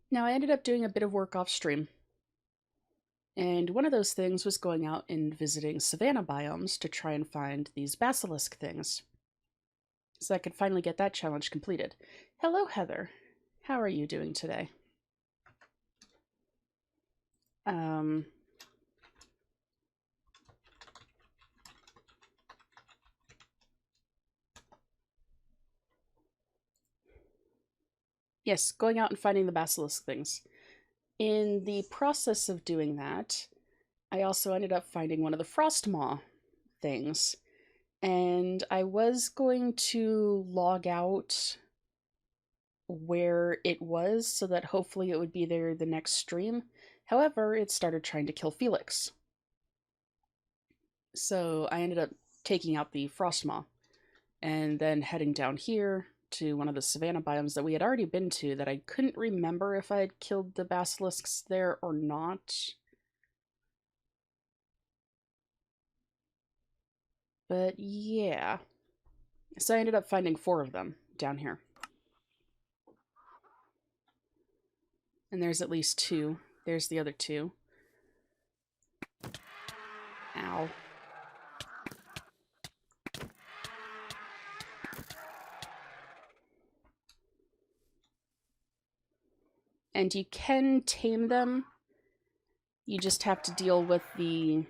Now, I ended up doing a bit of work off stream, and one of those things was going out and visiting savanna biomes to try and find these basilisk things, so I could finally get that challenge completed. Hello, Heather. How are you doing today? Um, yes, going out and finding the basilisk things. In the process of doing that, I also ended up finding one of the frostmaw things, and I was going to log out where it was so that hopefully it would be there the next stream. However, it started trying to kill Felix. So I ended up taking out the frostmaw and then heading down here to one of the savanna biomes that we had already been to that I couldn't remember if I had killed the basilisks there or not. But yeah. So I ended up finding 4 of them down here. And there's at least 2. There's the other 2. Ow. And you can tame them. You just have to deal with the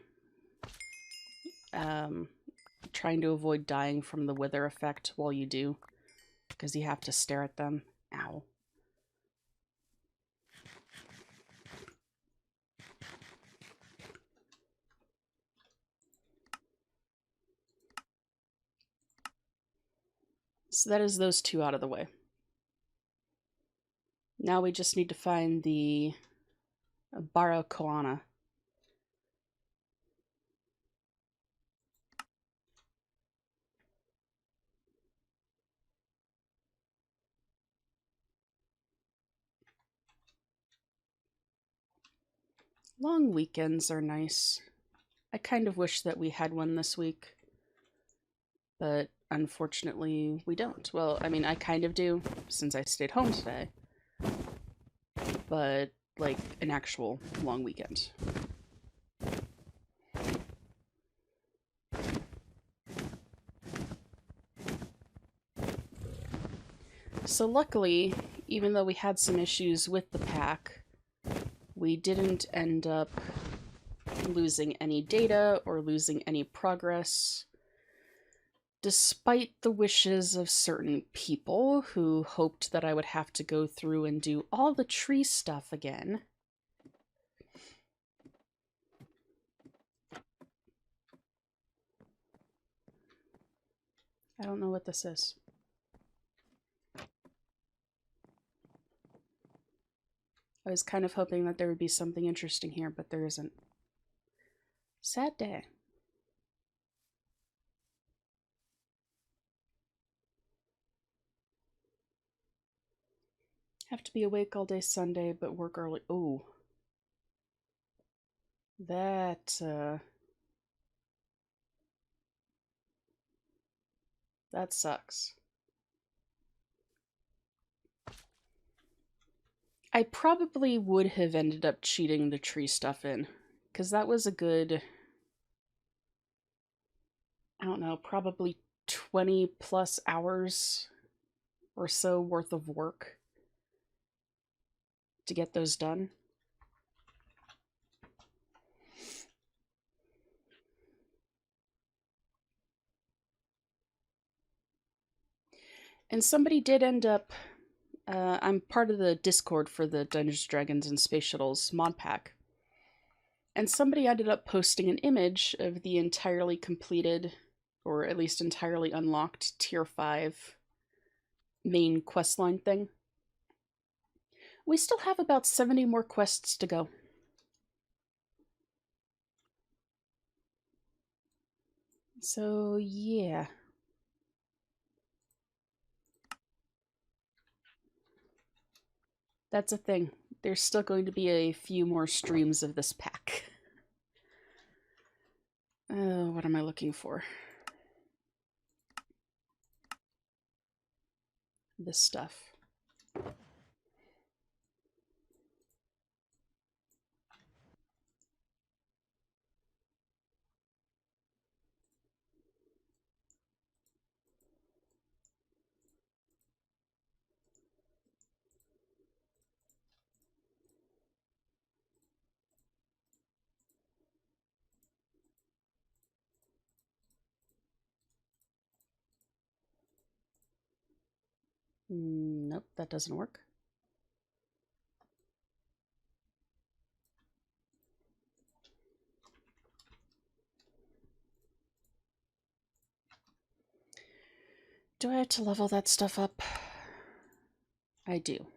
trying to avoid dying from the wither effect while you do, because you have to stare at them. Ow. So that is those 2 out of the way. Now we just need to find the Barakoana. Long weekends are nice. I kind of wish that we had one this week, but unfortunately we don't. Well, I mean, I kind of do, since I stayed home today, but like an actual long weekend. So luckily, even though we had some issues with the pack, we didn't end up losing any data or losing any progress, despite the wishes of certain people who hoped that I would have to go through and do all the tree stuff again. I don't know what this is. I was kind of hoping that there would be something interesting here, but there isn't. Sad day. Have to be awake all day Sunday, but work early. Ooh. That, that sucks. I probably would have ended up cheating the tree stuff in, because that was a good, I don't know, probably 20 plus hours or so worth of work to get those done. And somebody did end up, I'm part of the Discord for the Dungeons, Dragons, and Space Shuttles mod pack. And somebody ended up posting an image of the entirely completed, or at least entirely unlocked, Tier 5 main questline thing. We still have about 70 more quests to go. So, yeah. That's a thing. There's still going to be a few more streams of this pack. Oh, what am I looking for? This stuff. Nope, that doesn't work. Do I have to level that stuff up? I do.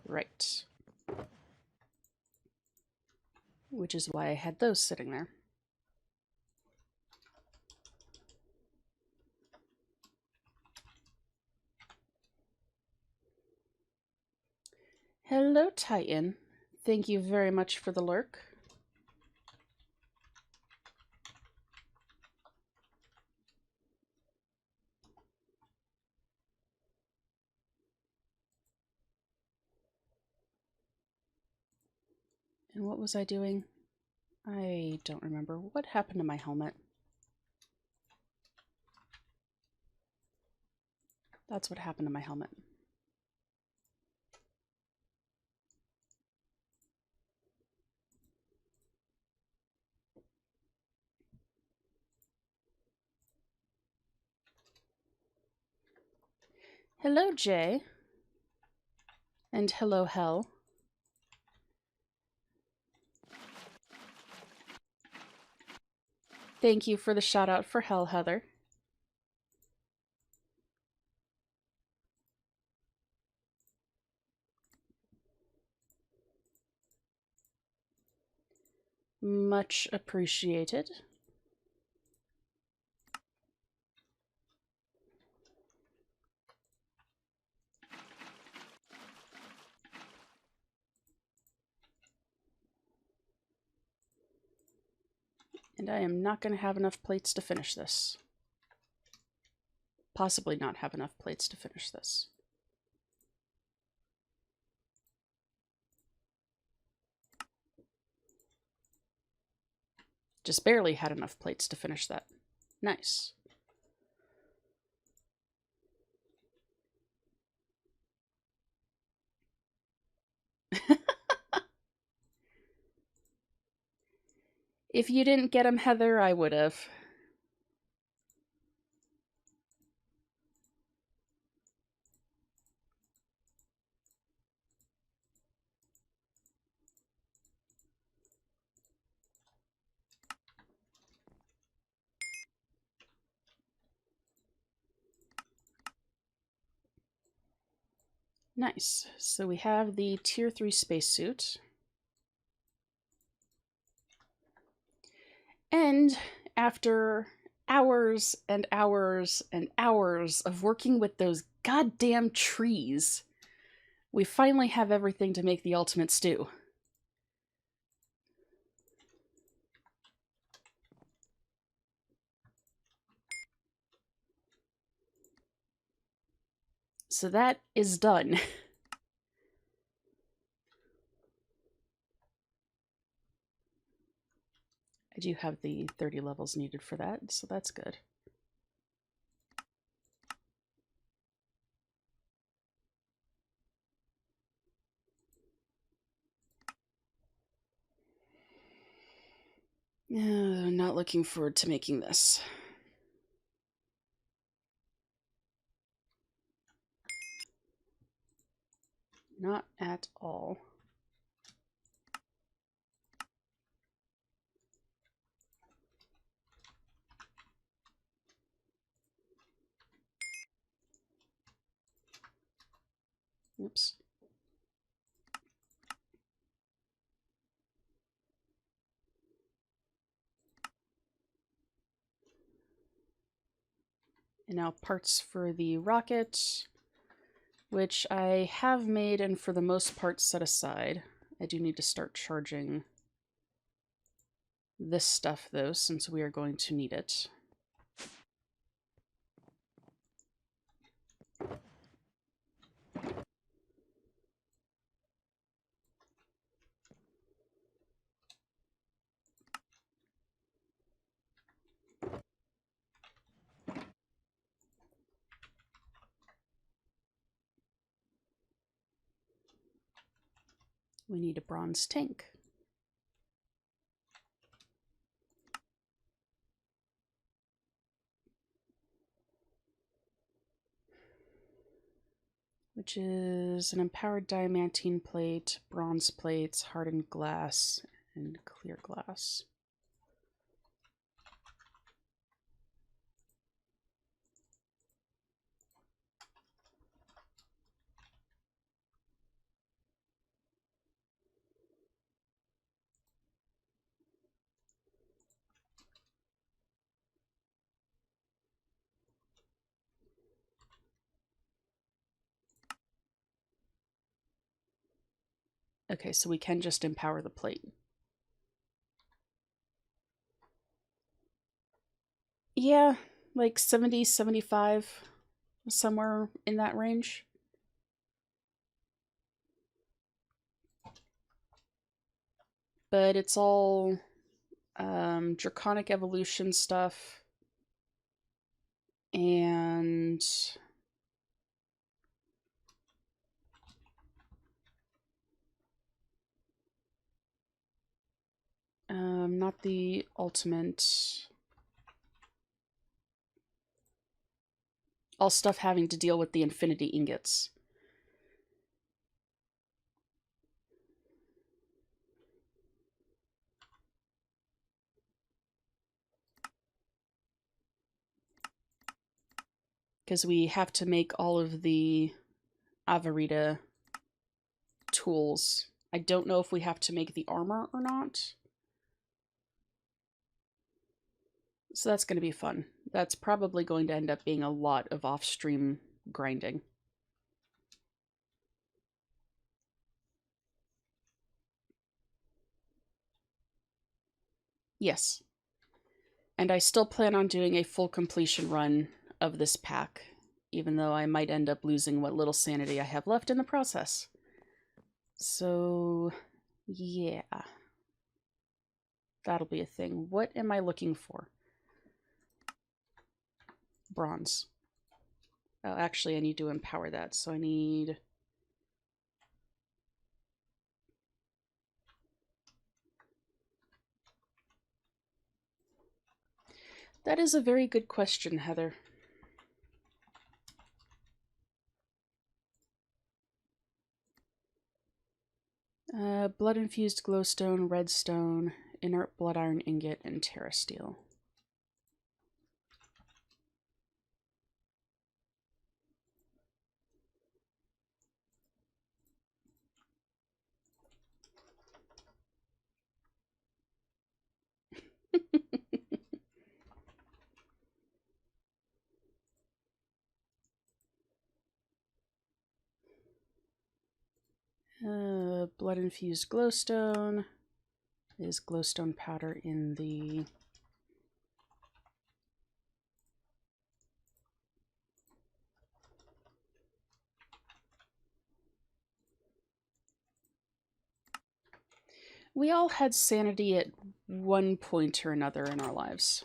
Right. Which is why I had those sitting there. Hello, Titan. Thank you very much for the lurk. And what was I doing? I don't remember. What happened to my helmet? That's what happened to my helmet. Hello, Jay. And hello, Hell. Thank you for the shout out for Hell, Heather. Much appreciated. And I am not going to have enough plates to finish this. Possibly not have enough plates to finish this. Just barely had enough plates to finish that. Nice. If you didn't get him, Heather, I would have. Nice. So we have the Tier 3 spacesuit. And after hours and hours and hours of working with those goddamn trees, we finally have everything to make the ultimate stew. So that is done. I do have the 30 levels needed for that, so that's good. Not looking forward to making this. Not at all. Oops. And now parts for the rocket, which I have made and for the most part set aside. I do need to start charging this stuff though, since we are going to need it. We need a bronze tank. which is an empowered diamantine plate, bronze plates, hardened glass, and clear glass. Okay, so we can just empower the plate. Yeah, like 70, 75, somewhere in that range. But it's all draconic evolution stuff and not the ultimate. All stuff having to deal with the infinity ingots. Because we have to make all of the Avarita tools. I don't know if we have to make the armor or not. So that's going to be fun. That's probably going to end up being a lot of off-stream grinding. Yes. And I still plan on doing a full completion run of this pack, even though I might end up losing what little sanity I have left in the process. So, yeah. That'll be a thing. What am I looking for? Bronze. Oh, actually, I need to empower that, so I need... That is a very good question, Heather. Blood-infused glowstone, redstone, inert blood iron ingot, and terra steel. Blood-infused glowstone is glowstone powder in the... We all had sanity at one point or another in our lives.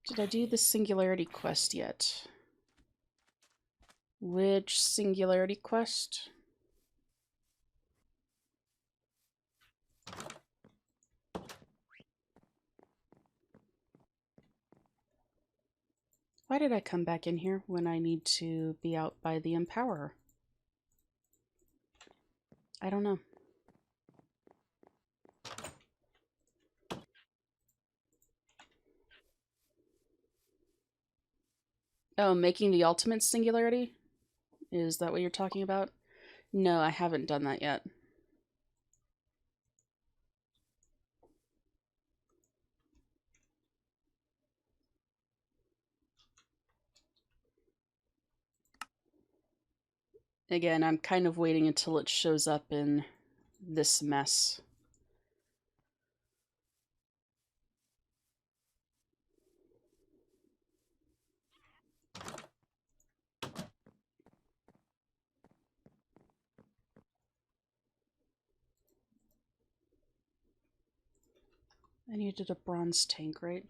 Did I do the singularity quest yet? Which singularity quest? Why did I come back in here when I need to be out by the Empowerer? I don't know. Oh, making the ultimate singularity? Is that what you're talking about? No, I haven't done that yet. Again, I'm kind of waiting until it shows up in this mess. I needed a bronze tank, right?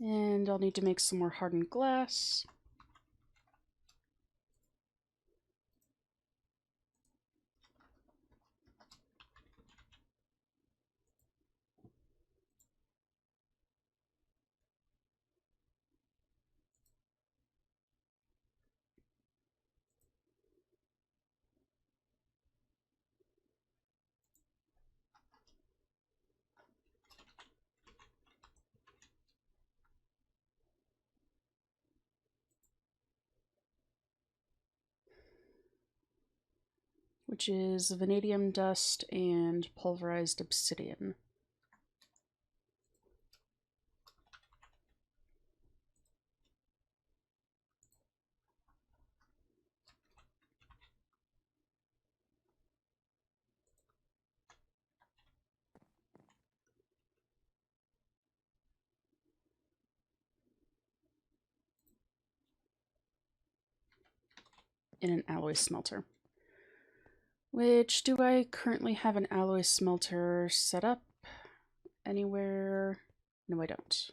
And I'll need to make some more hardened glass. Which is vanadium dust and pulverized obsidian. In an alloy smelter. Which, do I currently have an alloy smelter set up anywhere? No, I don't.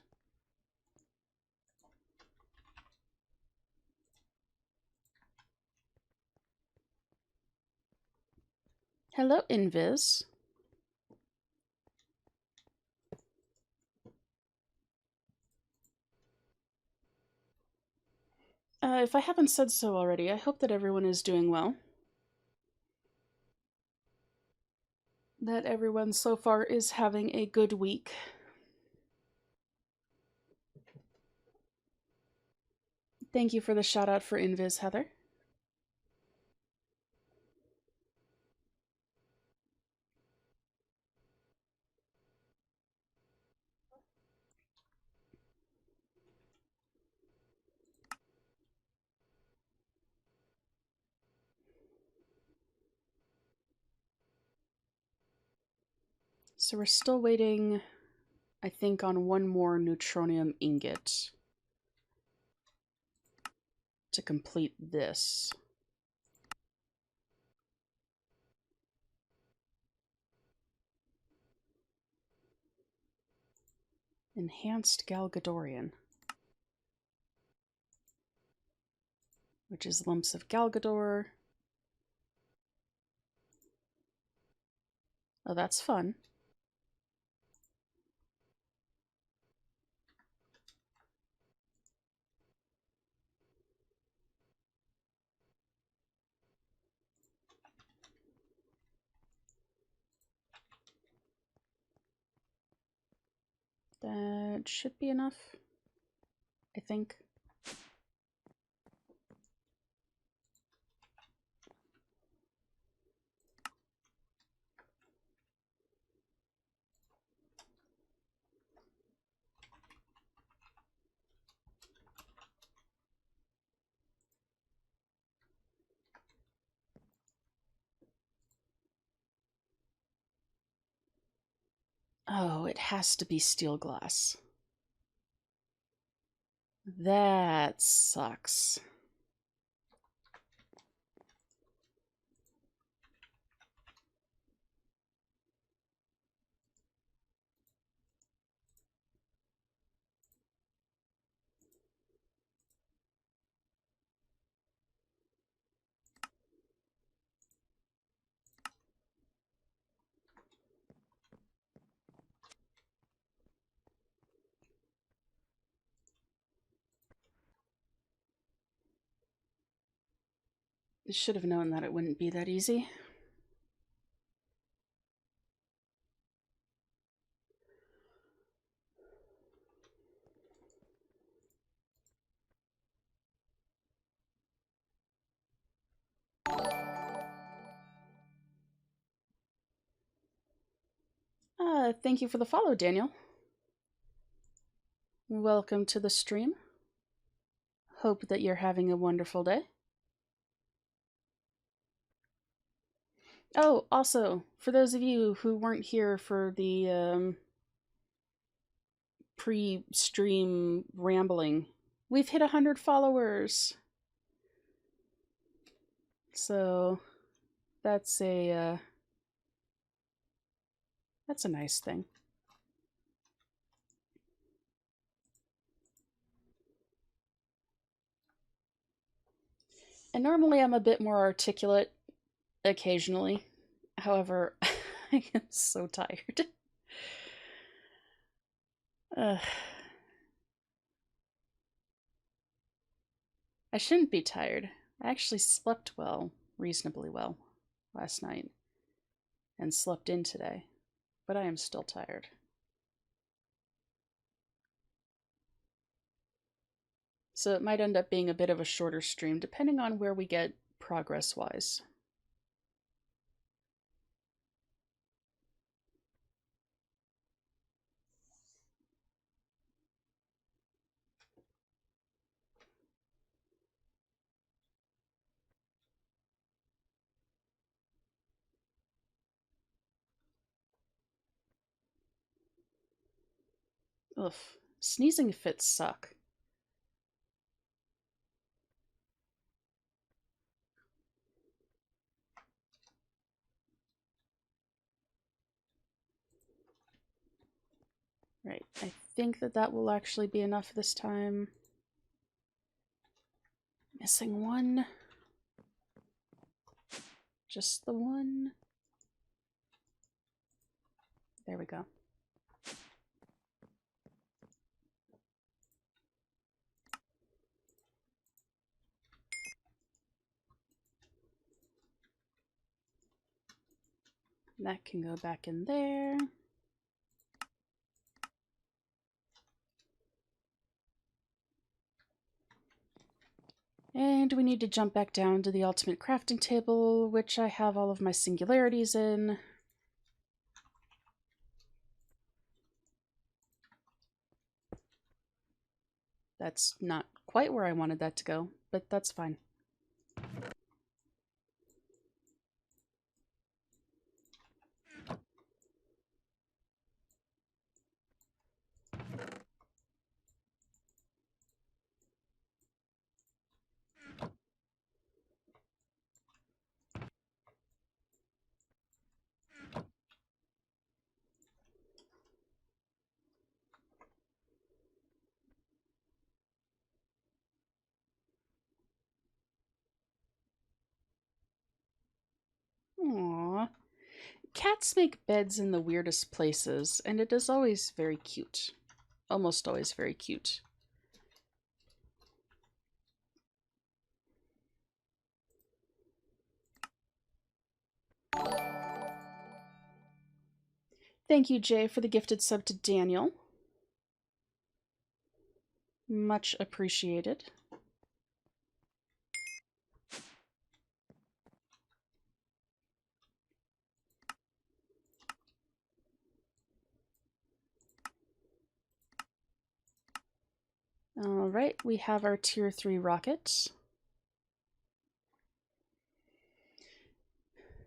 Hello, Invis. If I haven't said so already, I hope that everyone is doing well. That everyone so far is having a good week. Thank you for the shout out for Invis, Heather. So we're still waiting, I think, on one more neutronium ingot to complete this. Enhanced Galgadorian, which is lumps of Galgador. Oh, that's fun. That should be enough, I think. Oh, it has to be steel glass. That sucks. I should have known that it wouldn't be that easy. Thank you for the follow, Daniel. Welcome to the stream. Hope that you're having a wonderful day. Oh, also, for those of you who weren't here for the pre-stream rambling. We've hit 100 followers. So that's a nice thing. And normally I'm a bit more articulate occasionally. However, I am so tired. I shouldn't be tired. I actually slept well, reasonably well, last night, and slept in today, but I am still tired. So it might end up being a bit of a shorter stream, depending on where we get progress-wise. Ugh, sneezing fits suck. Right, I think that will actually be enough this time. Missing one. Just the one. There we go. That can go back in there. And we need to jump back down to the ultimate crafting table, which I have all of my singularities in. That's not quite where I wanted that to go, but that's fine. Aww. Cats make beds in the weirdest places, and it is always very cute. Almost always very cute. Thank you, Jay, for the gifted sub to Daniel. Much appreciated. All right, we have our tier 3 rocket.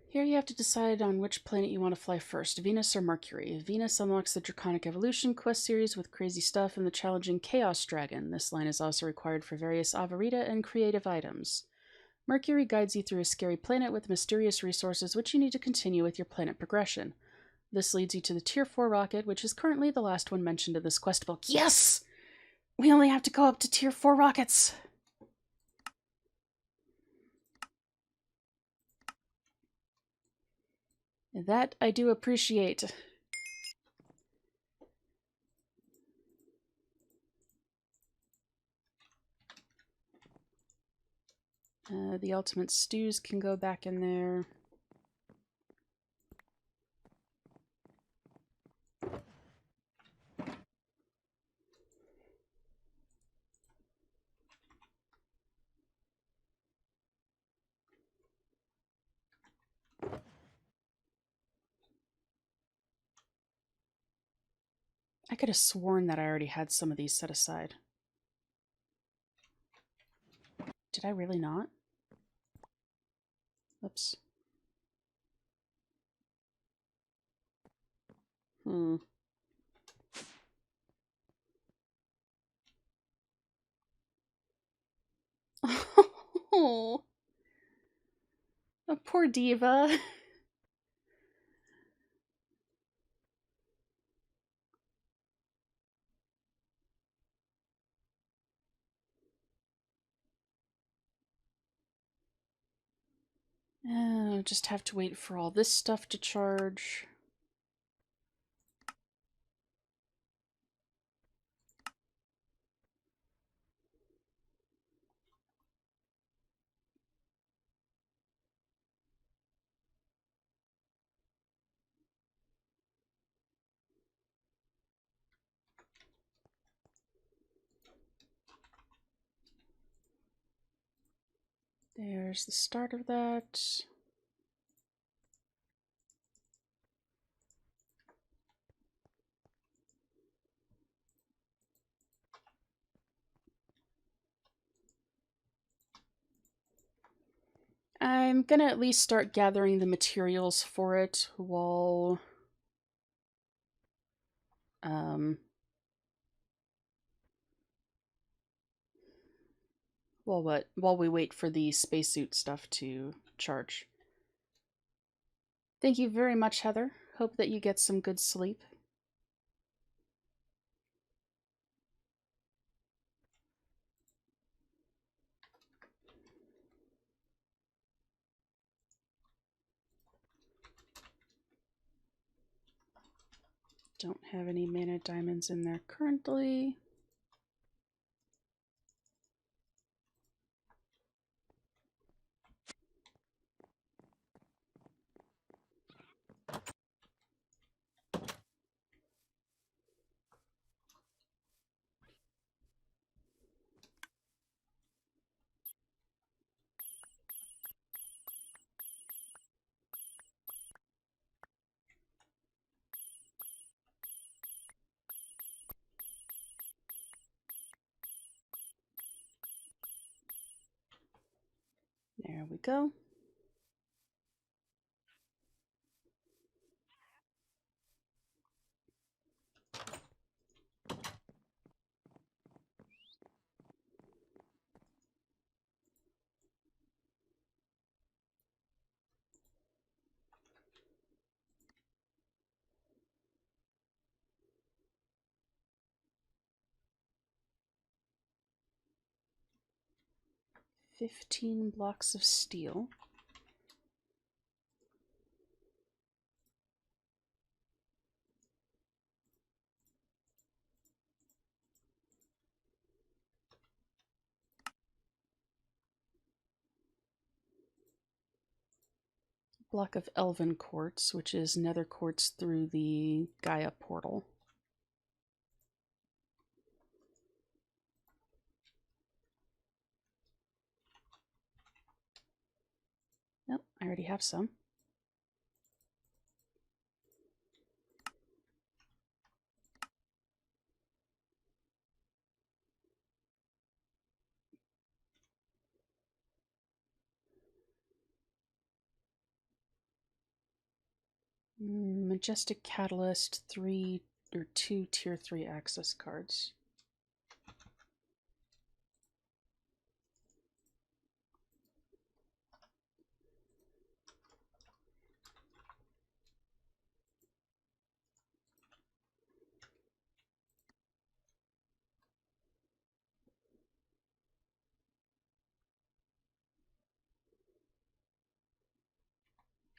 Here you have to decide on which planet you want to fly first, Venus or Mercury. Venus unlocks the Draconic Evolution quest series with crazy stuff and the challenging Chaos Dragon. This line is also required for various Avarita and creative items. Mercury guides you through a scary planet with mysterious resources which you need to continue with your planet progression. This leads you to the Tier 4 rocket, which is currently the last one mentioned in this quest book. Yes! We only have to go up to Tier 4 rockets! That I do appreciate. The ultimate stews can go back in there. I could have sworn that I already had some of these set aside. Did I really not? Oops. Oh, a poor diva. Oh, just have to wait for all this stuff to charge. There's the start of that. I'm gonna at least start gathering the materials for it um, while we wait for the spacesuit stuff to charge. Thank you very much, Heather. Hope that you get some good sleep. Don't have any mana diamonds in there currently. There we go. $15 blocks of steel. Block of elven quartz, which is nether quartz through the Gaia portal. Nope, I already have some. Majestic Catalyst, 2 tier 3 access cards.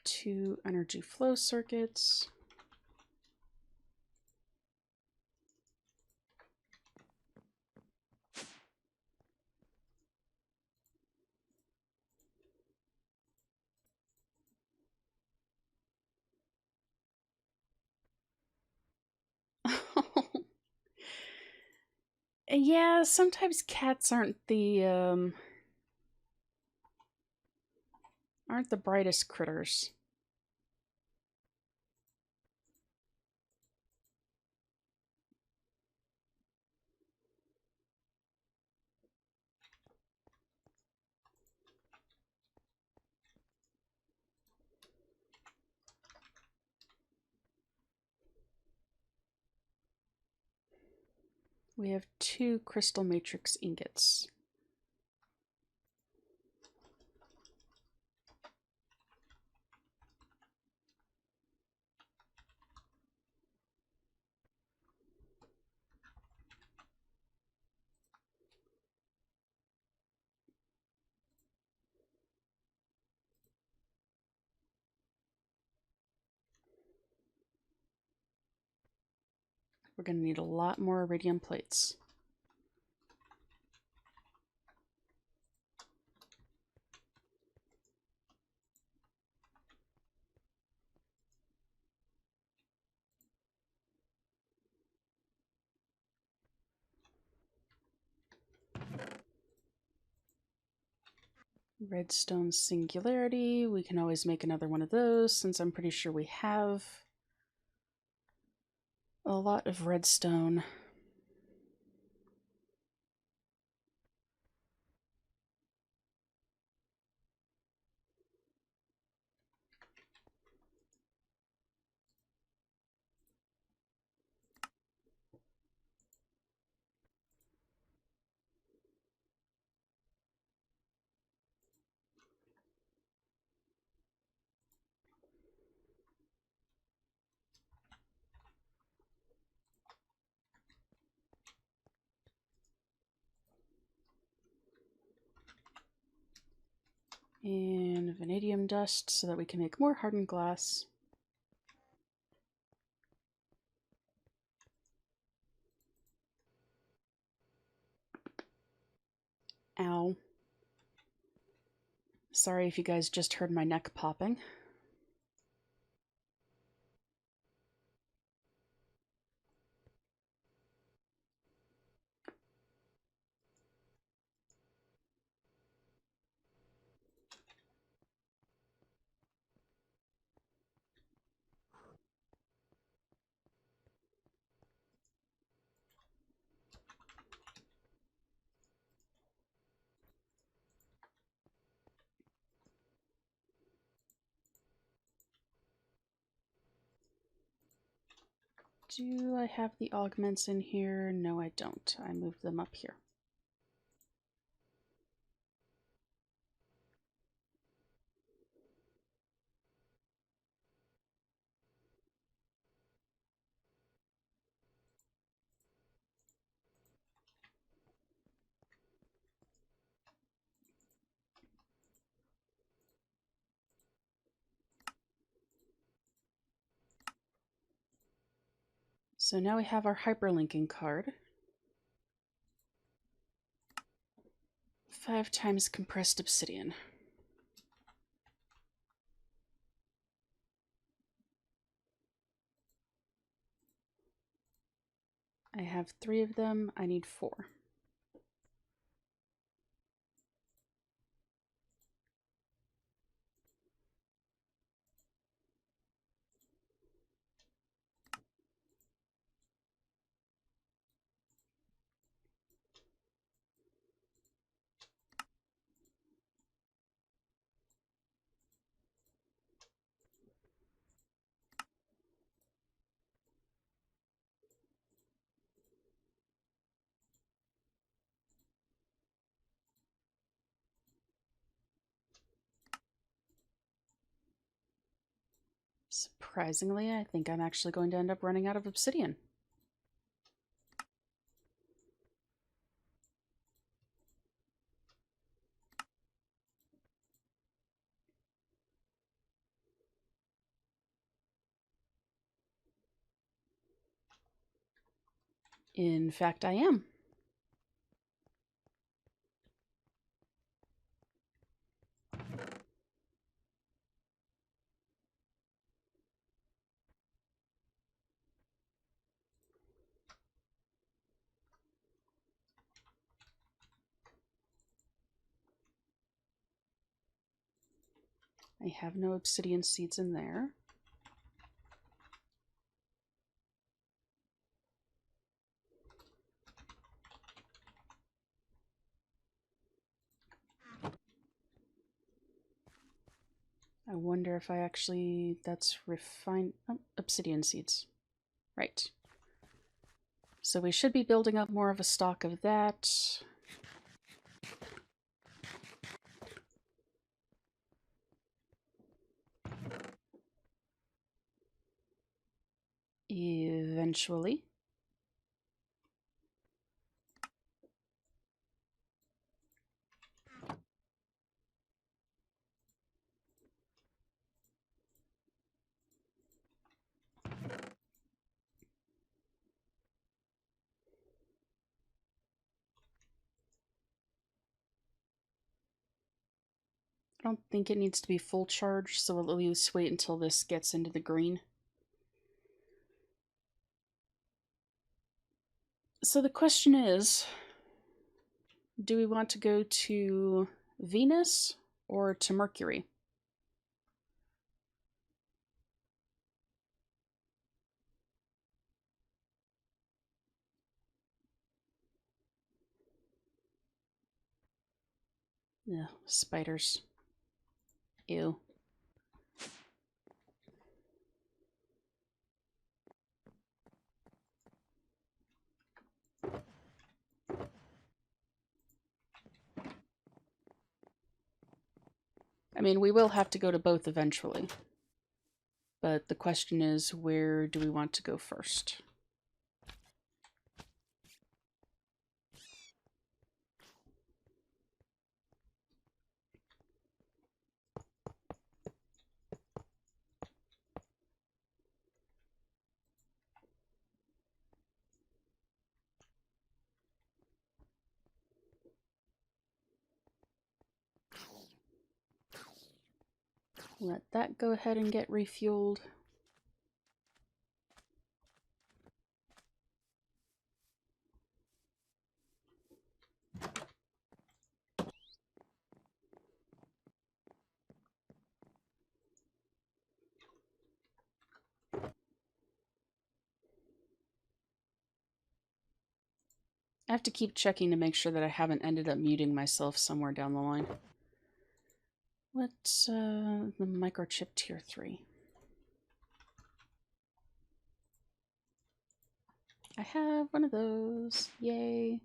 Two energy flow circuits. Yeah, sometimes cats aren't the brightest critters. We have 2 crystal matrix ingots. We're going to need a lot more iridium plates. Redstone singularity. We can always make another one of those since I'm pretty sure we have a lot of redstone. And vanadium dust so that we can make more hardened glass. Ow. Sorry if you guys just heard my neck popping. Do I have the augments in here? No, I don't. I moved them up here. So now we have our hyperlinking card. 5 times compressed obsidian. I have 3 of them. I need 4. Surprisingly, I think I'm actually going to end up running out of obsidian. In fact, I am. I have no obsidian seeds in there. I wonder if I actually... that's refined... oh, obsidian seeds. Right. So we should be building up more of a stock of that. Eventually. I don't think it needs to be full charge, so we'll at least wait until this gets into the green. So the question is, do we want to go to Venus or to Mercury? Yeah, spiders. Ew. I mean, we will have to go to both eventually. But the question is, where do we want to go first? Let that go ahead and get refueled. I have to keep checking to make sure that I haven't ended up muting myself somewhere down the line. What's the microchip tier 3? I have one of those. Yay.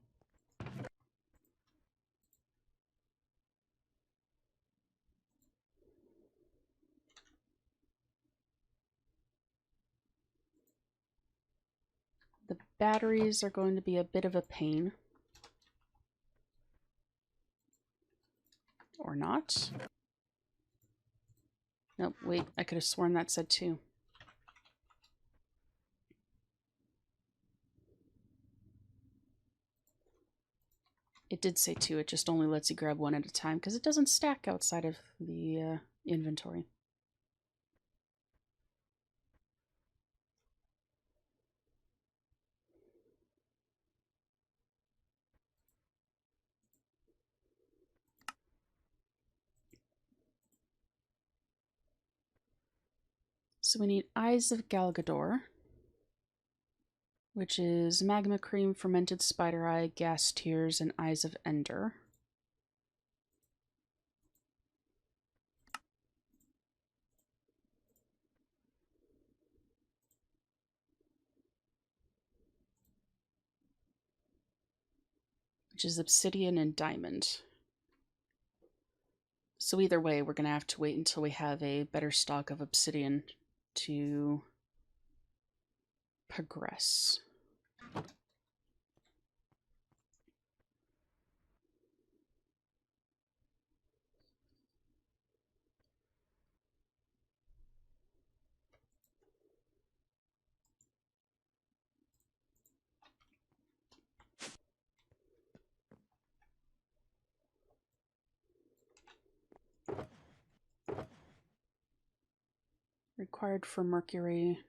The batteries are going to be a bit of a pain. Or not. Nope, wait, I could have sworn that said 2. It did say 2, it just only lets you grab one at a time because it doesn't stack outside of the inventory. So we need Eyes of Galgador, which is Magma Cream, Fermented Spider Eye, Gas Tears, and Eyes of Ender. Which is Obsidian and Diamond. So either way, we're going to have to wait until we have a better stock of Obsidian to progress. Required for Mercury.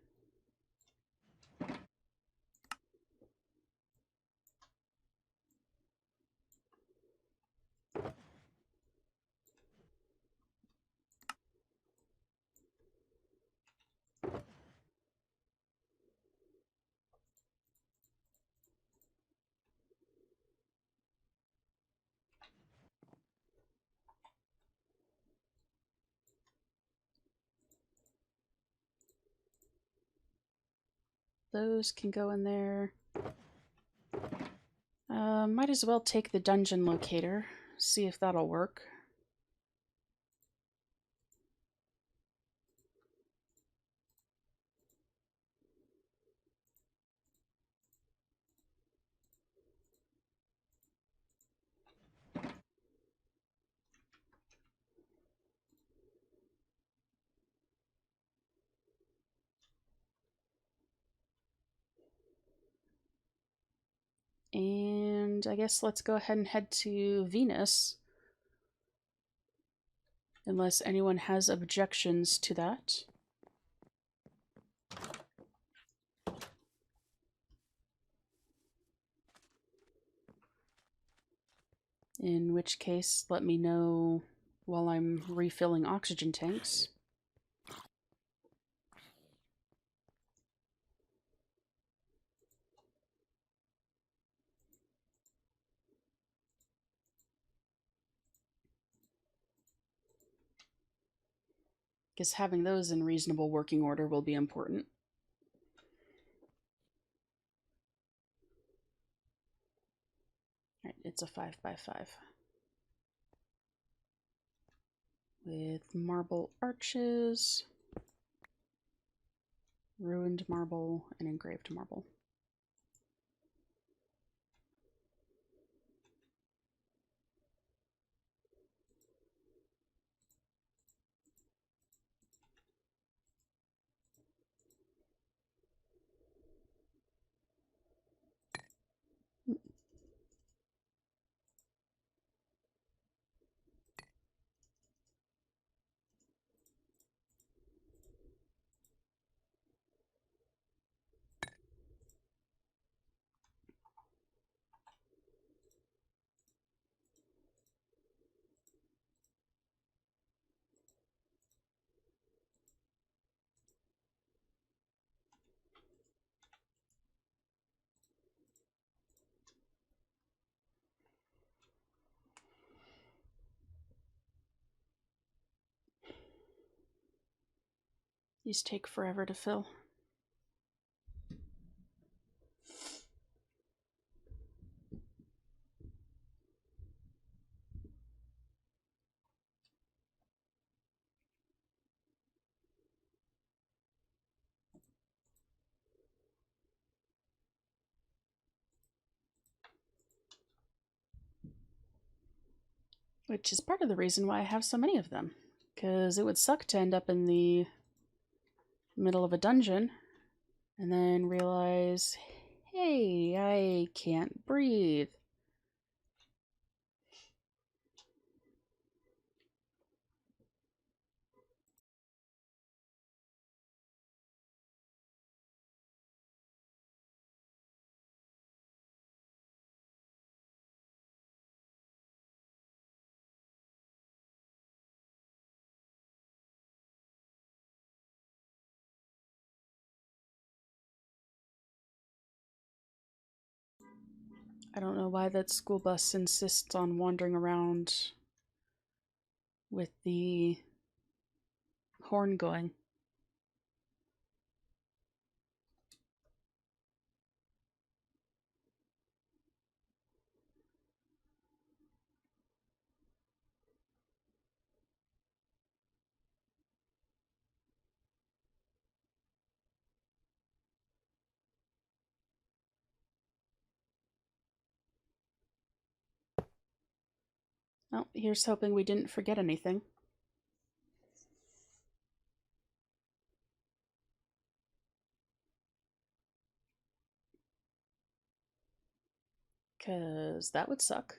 Those can go in there. Might as well take the dungeon locator, see if that'll work. And I guess let's go ahead and head to Venus. unless anyone has objections to that. In which case, let me know while I'm refilling oxygen tanks. Because having those in reasonable working order will be important. Right, it's a 5x5. With marble arches, ruined marble, and engraved marble. These take forever to fill. Which is part of the reason why I have so many of them. Because it would suck to end up in the middle of a dungeon and then realize, hey, I can't breathe. I don't know why that school bus insists on wandering around with the horn going. Oh, here's hoping we didn't forget anything. Because that would suck.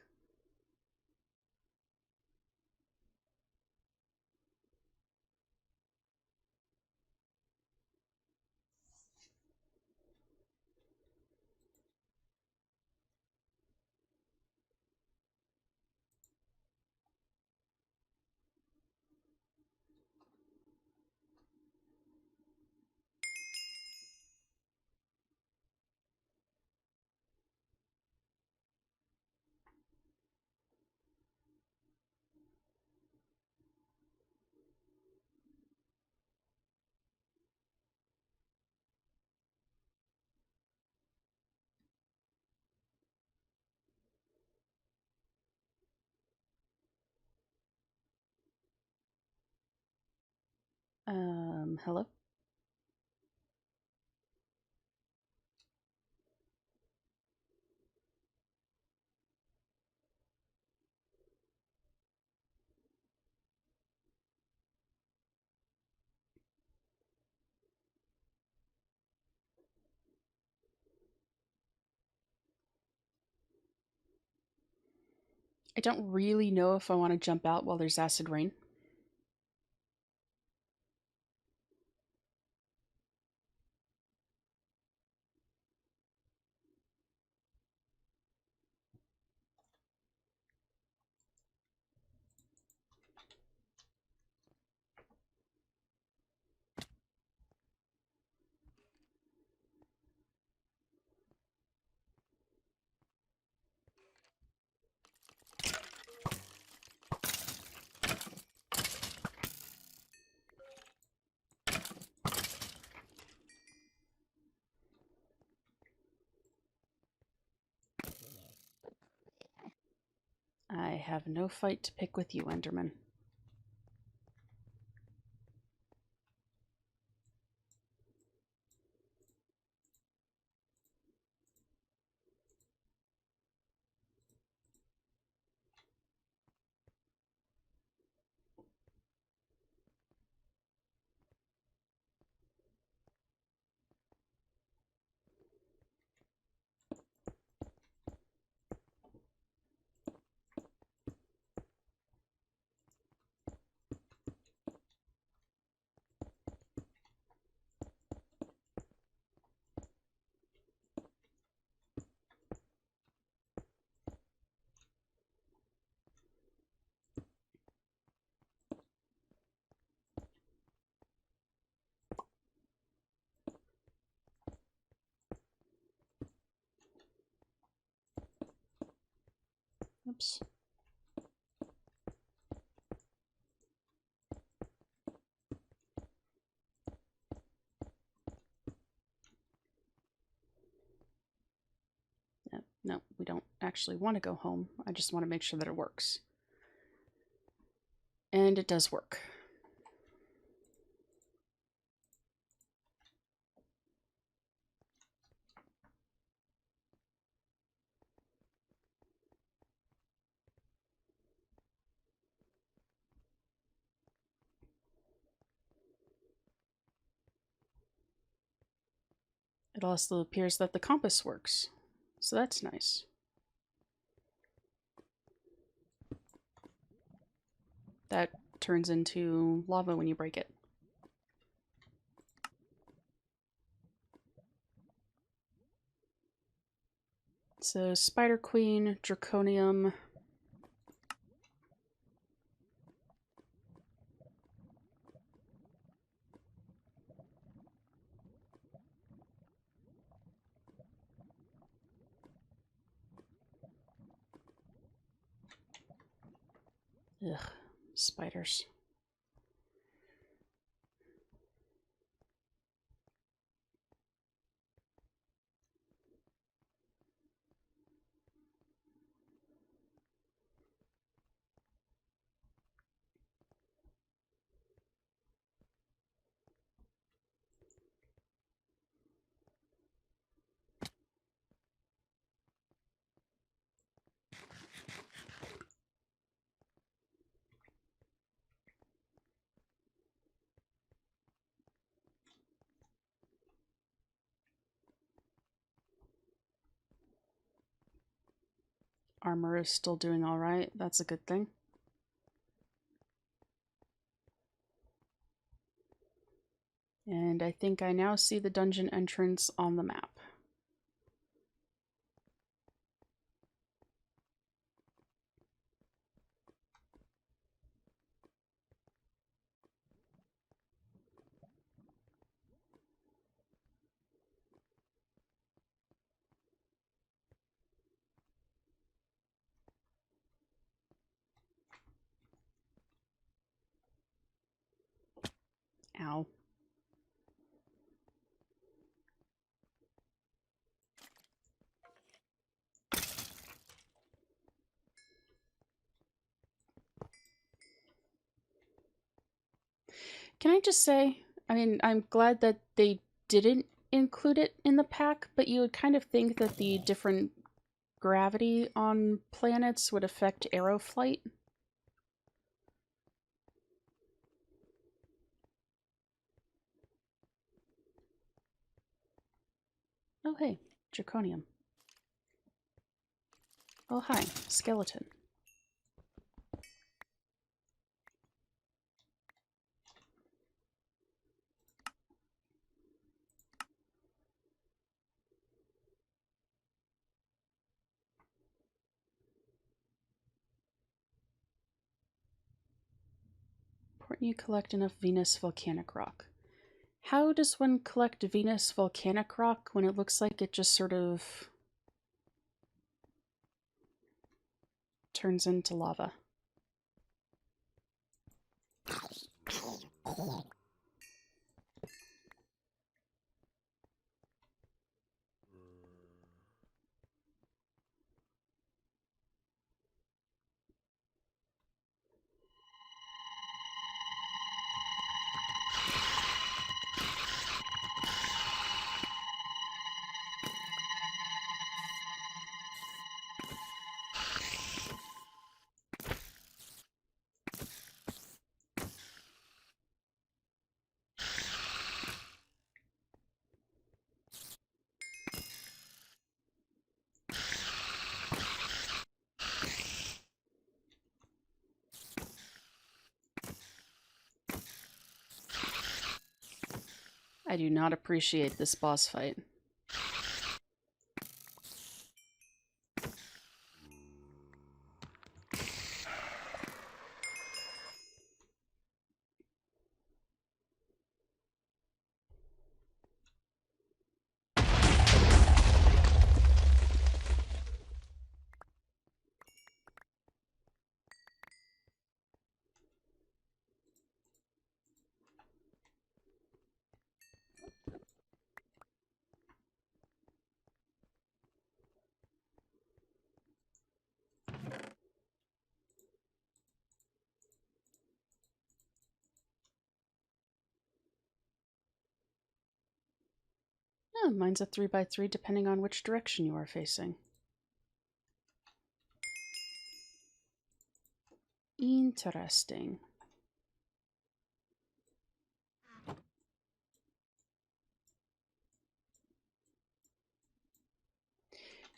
Hello? I don't really know if I want to jump out while there's acid rain. have no fight to pick with you, Enderman. Oops. No, we don't actually want to go home. I just want to make sure that it works. And it does work. It also appears that the compass works. So that's nice. That turns into lava when you break it. So Spider Queen, Draconium. Ugh, spiders. Armor is still doing all right. That's a good thing. And I think I now see the dungeon entrance on the map. Ow. Can I just say, I mean, I'm glad that they didn't include it in the pack, but you would kind of think that the different gravity on planets would affect arrow flight. Oh, hey, Draconium. Oh, hi, skeleton. Important you collect enough Venus volcanic rock. How does one collect Venus volcanic rock when it looks like it just sort of turns into lava? I do not appreciate this boss fight. Oh, mine's a 3x3 depending on which direction you are facing. Interesting.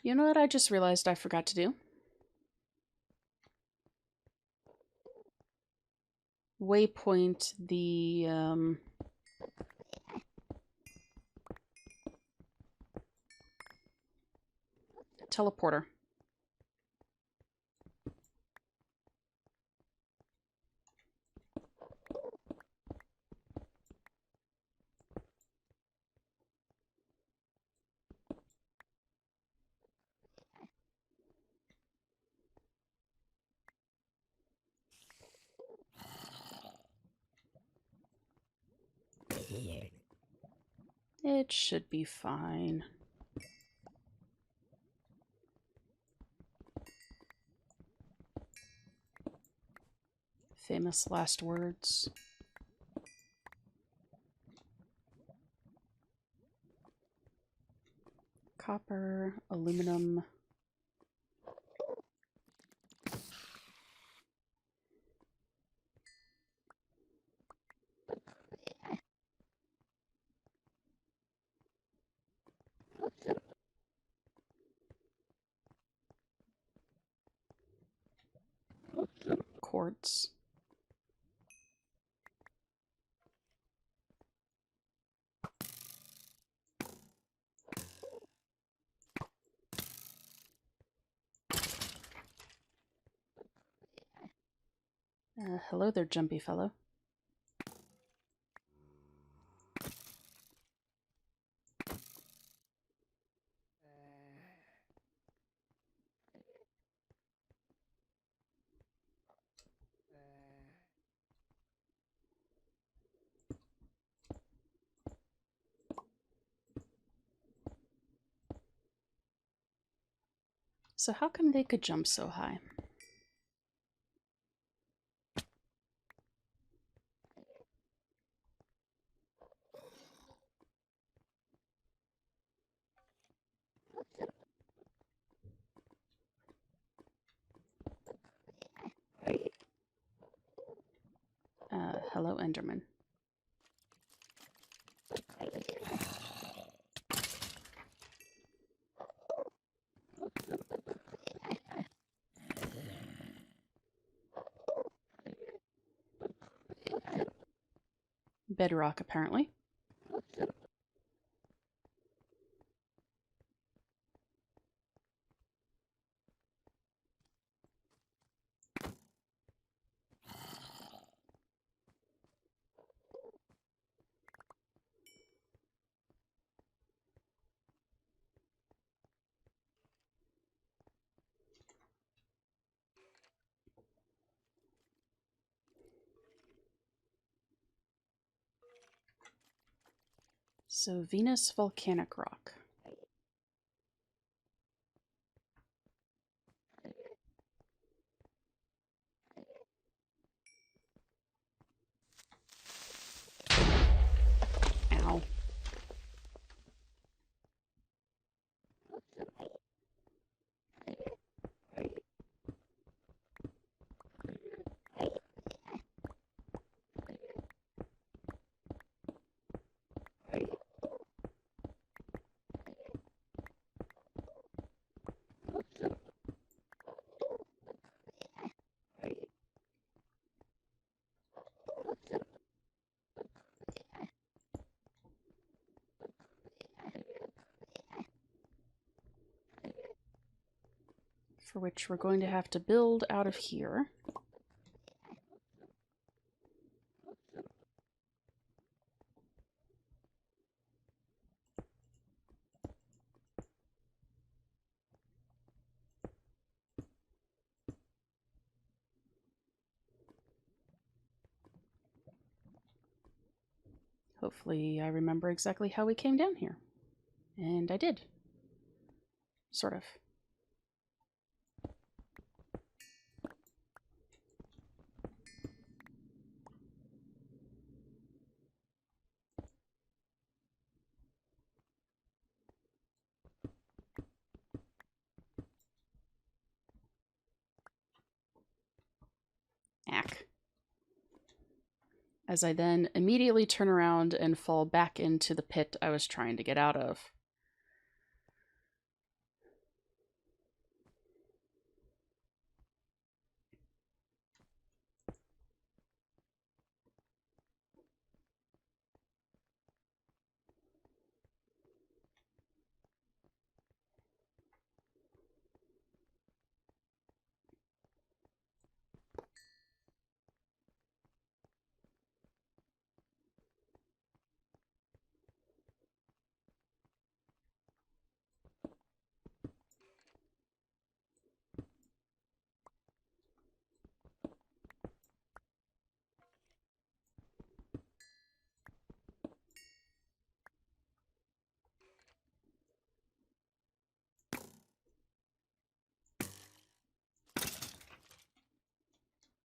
You know what I just realized I forgot to do? Waypoint the teleporter. It should be fine. Famous last words. Copper, aluminum. Quartz. Hello there, jumpy fellow. So how come they could jump so high? Hello, Enderman. Bedrock, apparently. So Venus volcanic rock. Ow. for which we're going to have to build out of here. Hopefully I remember exactly how we came down here. And I did. Sort of. Ack. As I then immediately turn around and fall back into the pit I was trying to get out of.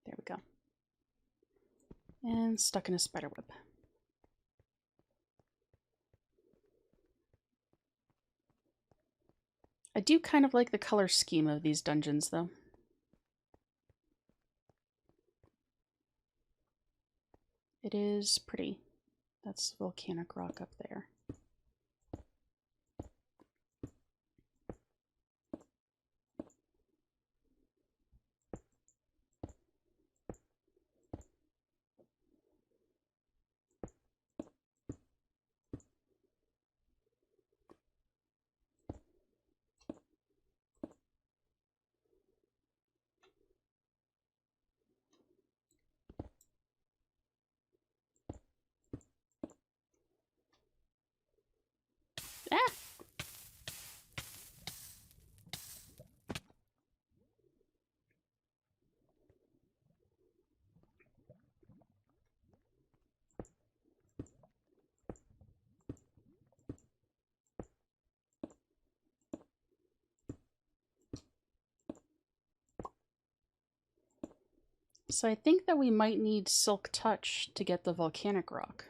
There we go. And stuck in a spiderweb. I do kind of like the color scheme of these dungeons, though. It is pretty. That's volcanic rock up there. Ah! So I think that we might need Silk Touch to get the volcanic rock.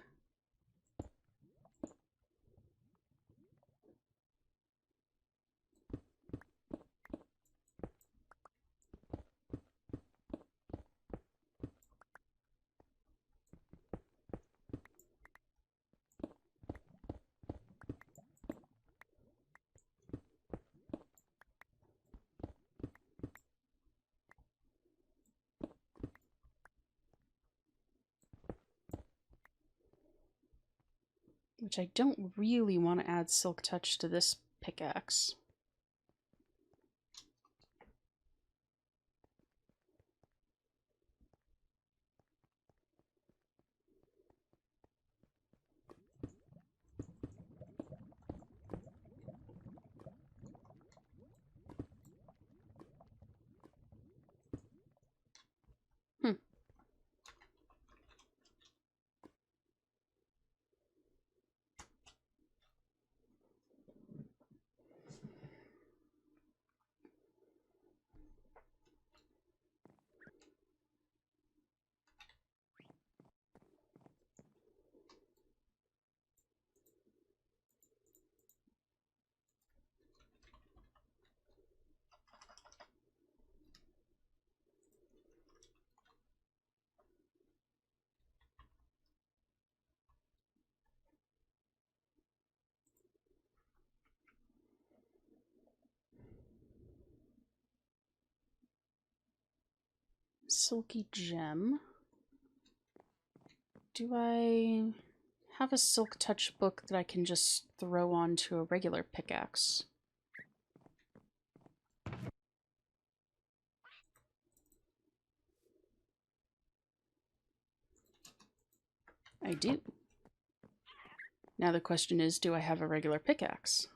Which I don't really want to add Silk Touch to this pickaxe. Silky gem. Do I have a Silk Touch book that I can just throw onto a regular pickaxe? I do. Now the question is, do I have a regular pickaxe?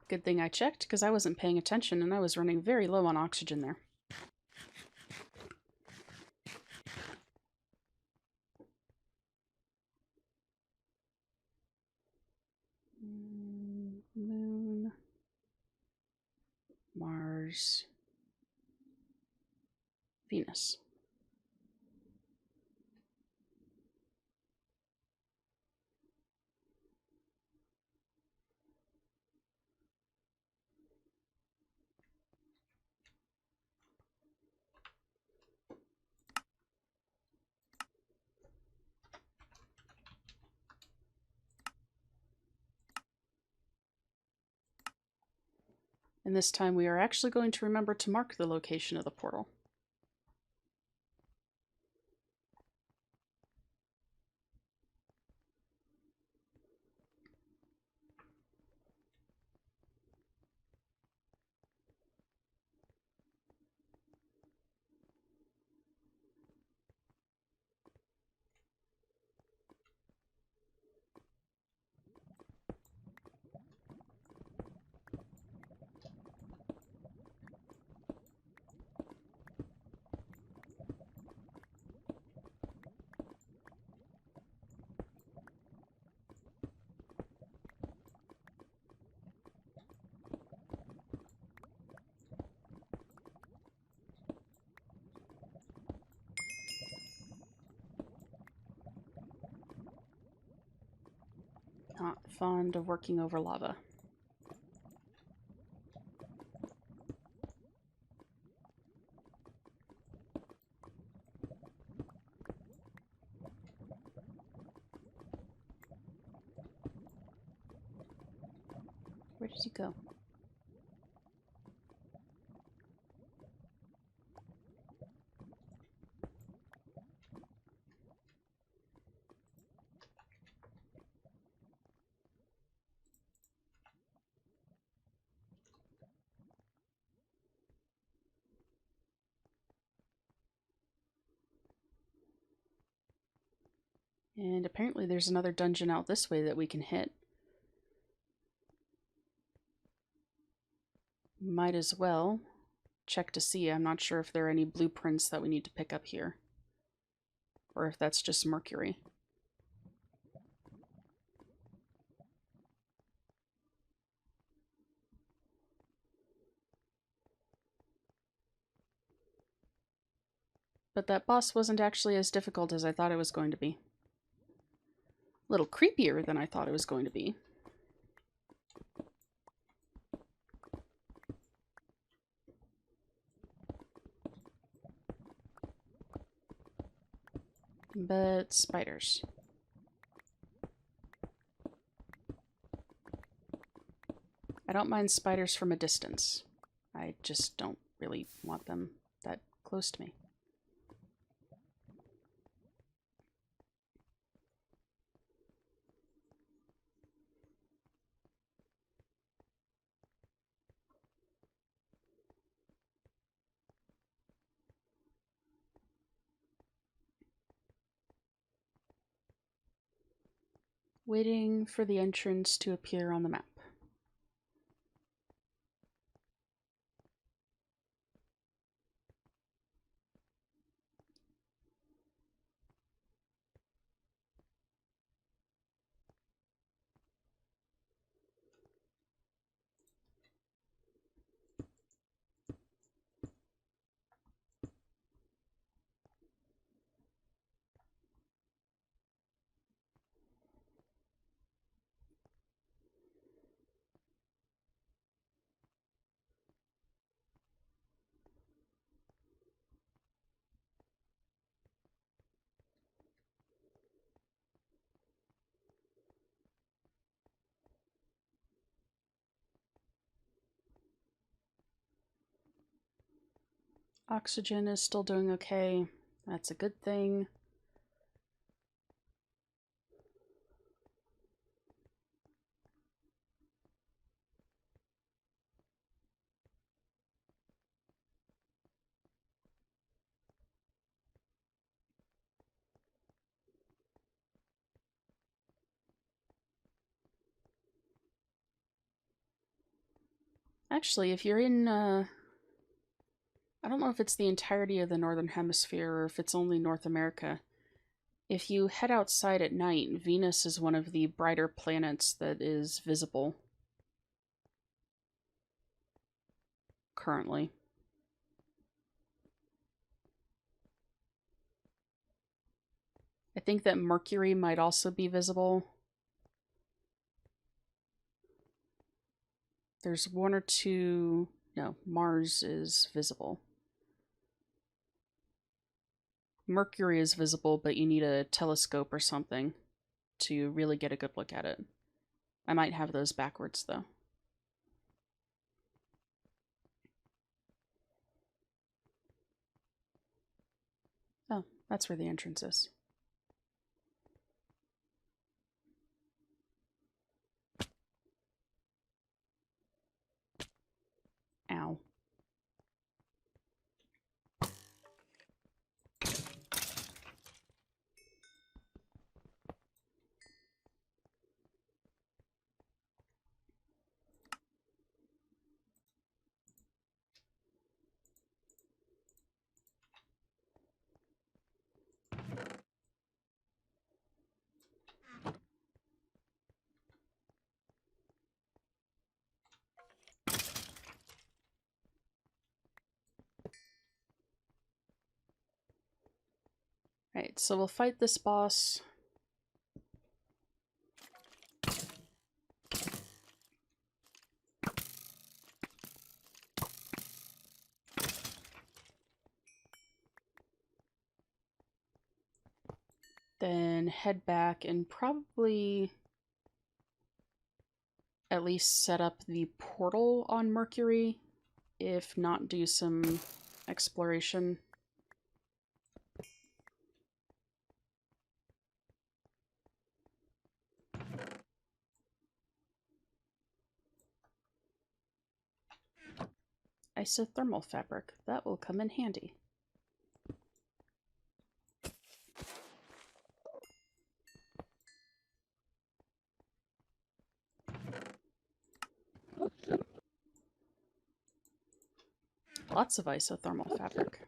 Good thing I checked, because I wasn't paying attention and I was running very low on oxygen there. Moon, Mars, Venus. And this time we are actually going to remember to mark the location of the portal. Not fond of working over lava. Where did he go? And apparently there's another dungeon out this way that we can hit. Might as well check to see. I'm not sure if there are any blueprints that we need to pick up here, or if that's just mercury. But that boss wasn't actually as difficult as I thought it was going to be. A little creepier than I thought it was going to be. But spiders. I don't mind spiders from a distance. I just don't really want them that close to me. Waiting for the entrance to appear on the map. Oxygen is still doing okay. That's a good thing. Actually, if you're in, I don't know if it's the entirety of the Northern Hemisphere or if it's only North America. If you head outside at night, Venus is one of the brighter planets that is visible currently. I think that Mercury might also be visible. There's one or two. No, Mars is visible. Mercury is visible, but you need a telescope or something to really get a good look at it. I might have those backwards, though. Oh, that's where the entrance is. Ow. Alright, so we'll fight this boss. Then head back and probably at least set up the portal on Mercury, if not do some exploration. Isothermal fabric. That will come in handy. Lots of isothermal fabric.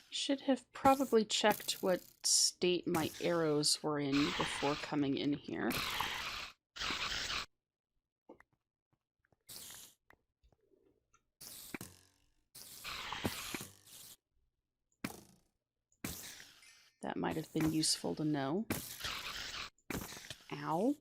Should have probably checked what state my arrows were in before coming in here. That might have been useful to know. Ow.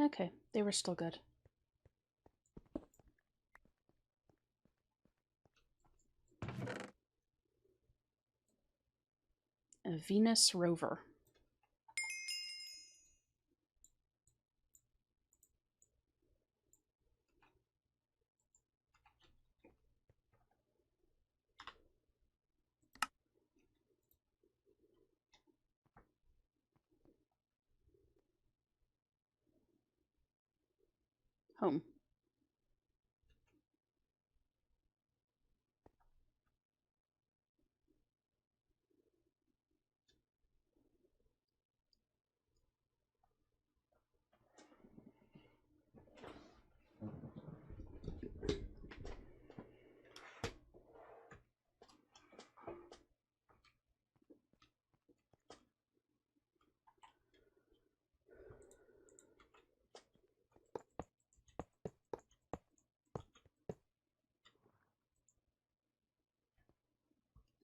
Okay, they were still good. A Venus rover. home.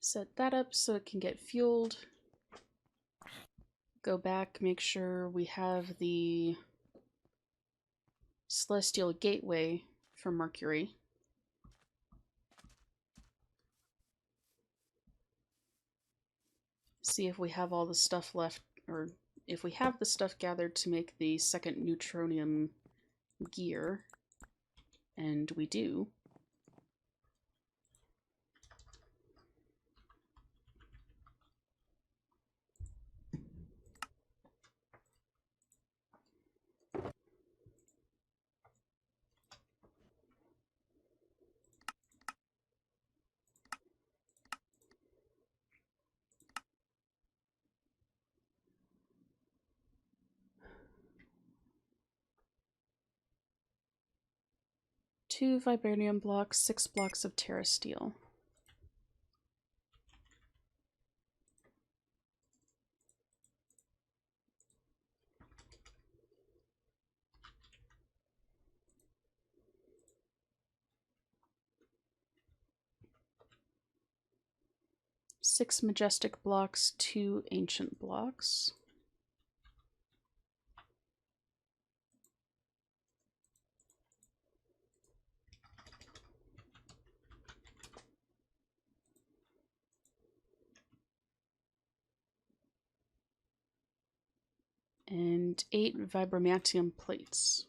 Set that up so it can get fueled. Go back, make sure we have the celestial gateway for Mercury. See if we have all the stuff left, or if we have the stuff gathered to make the second neutronium gear. And we do. Two vibranium blocks, 6 blocks of terra steel. Six majestic blocks, 2 ancient blocks. And 8 vibromantium plates.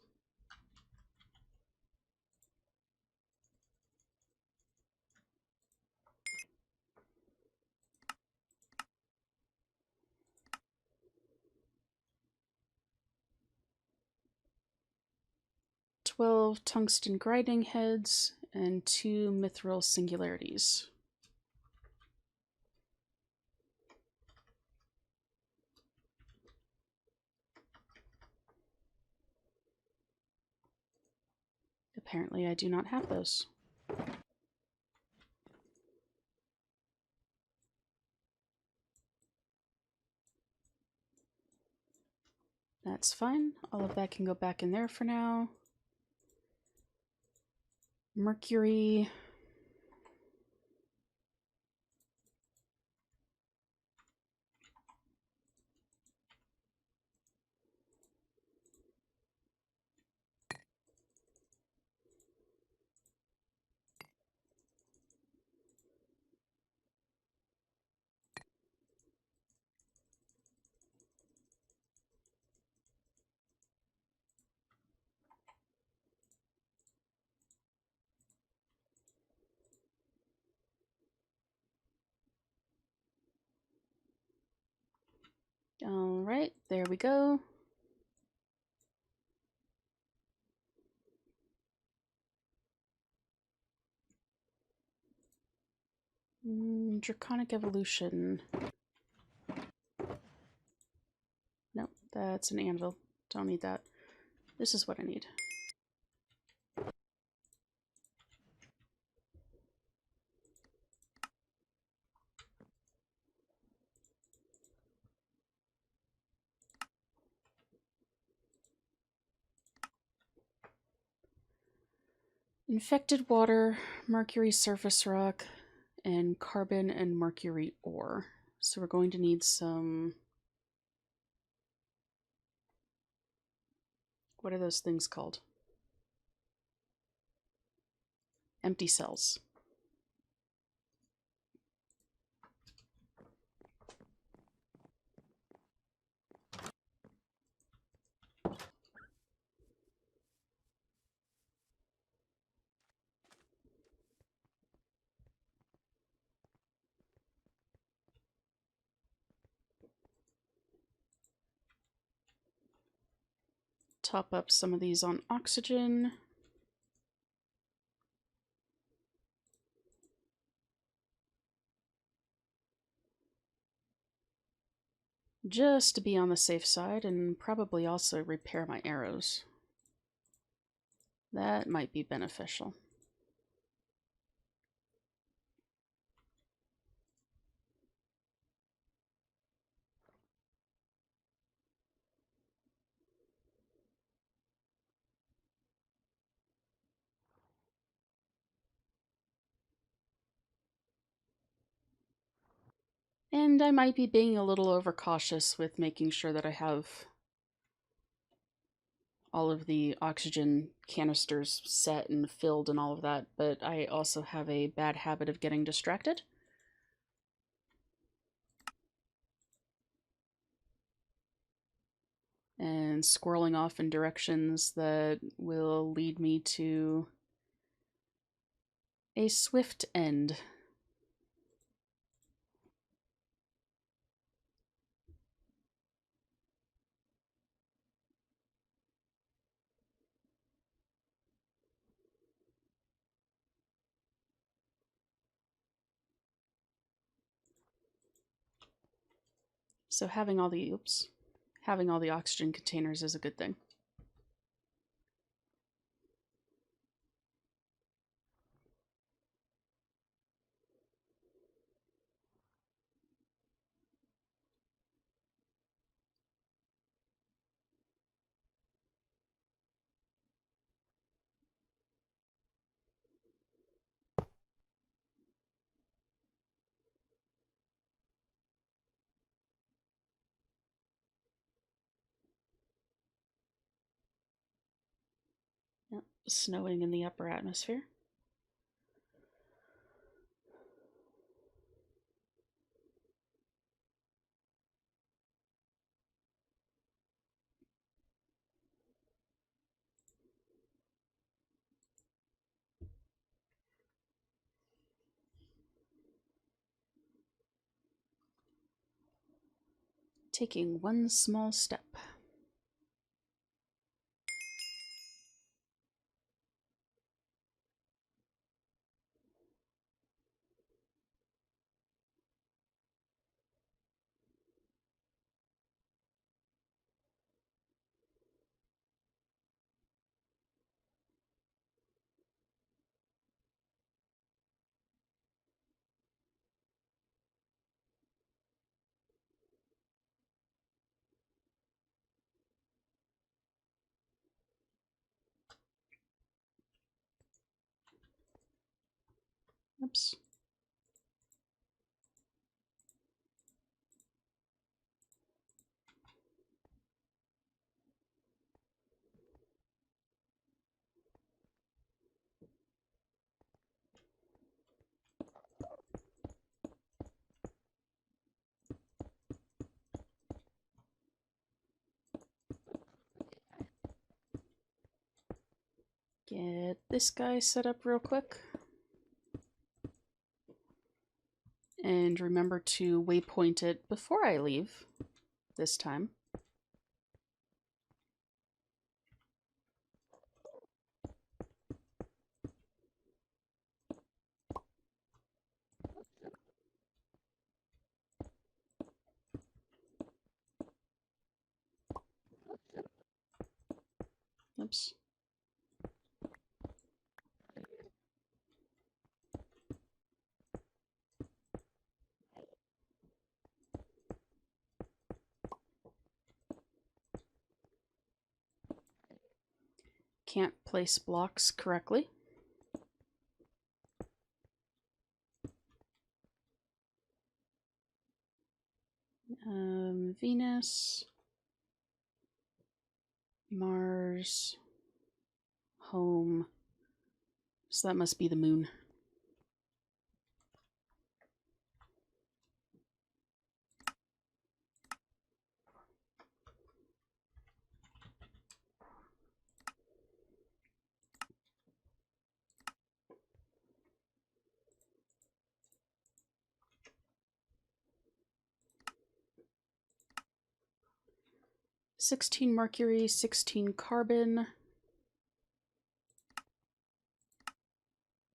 Twelve tungsten grinding heads and 2 mithril singularities. Apparently I do not have those. That's fine. All of that can go back in there for now. Mercury. All right, there we go. Draconic evolution. Nope, that's an anvil. Don't need that. This is what I need. Infected water, mercury surface rock, and carbon and mercury ore. So we're going to need some... What are those things called? Empty cells. top up some of these on oxygen. Just to be on the safe side, and probably also repair my arrows. That might be beneficial. And I might be being a little overcautious with making sure that I have all of the oxygen canisters set and filled and all of that, but I also have a bad habit of getting distracted. And squirreling off in directions that will lead me to a swift end. So having all the oxygen containers is a good thing. Yep. Snowing in the upper atmosphere. Taking one small step. Oops. Get this guy set up real quick. And remember to waypoint it before I leave this time. Oops. Can't place blocks correctly. Venus, Mars, home. So that must be the moon. 16 mercury, 16 carbon,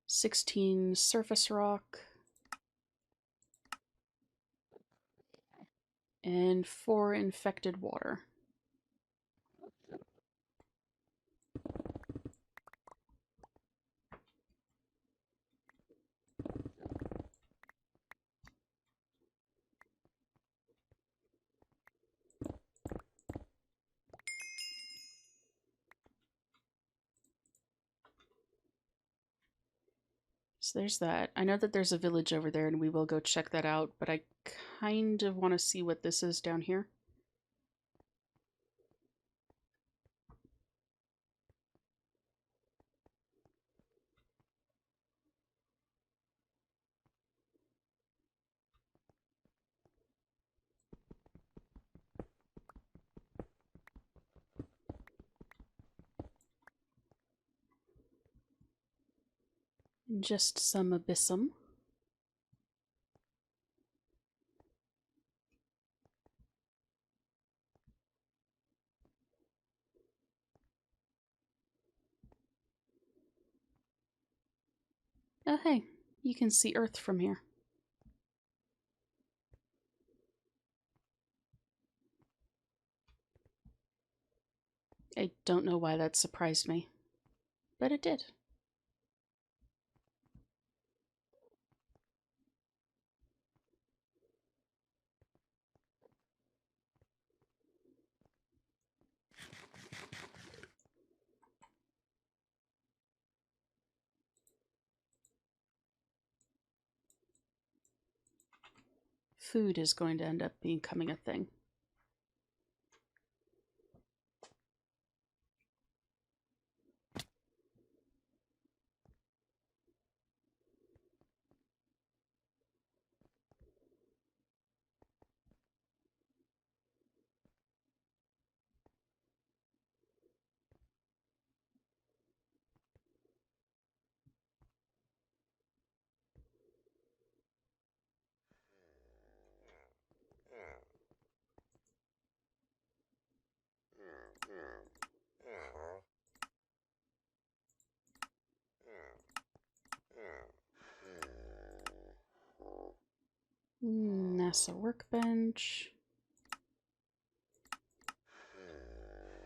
16 surface rock, and 4 infected water. So there's that. I know that there's a village over there and we will go check that out, but I kind of want to see what this is down here. Just some abyssum. Oh hey, you can see Earth from here. I don't know why that surprised me, but it did. Food is going to end up becoming a thing. NASA workbench.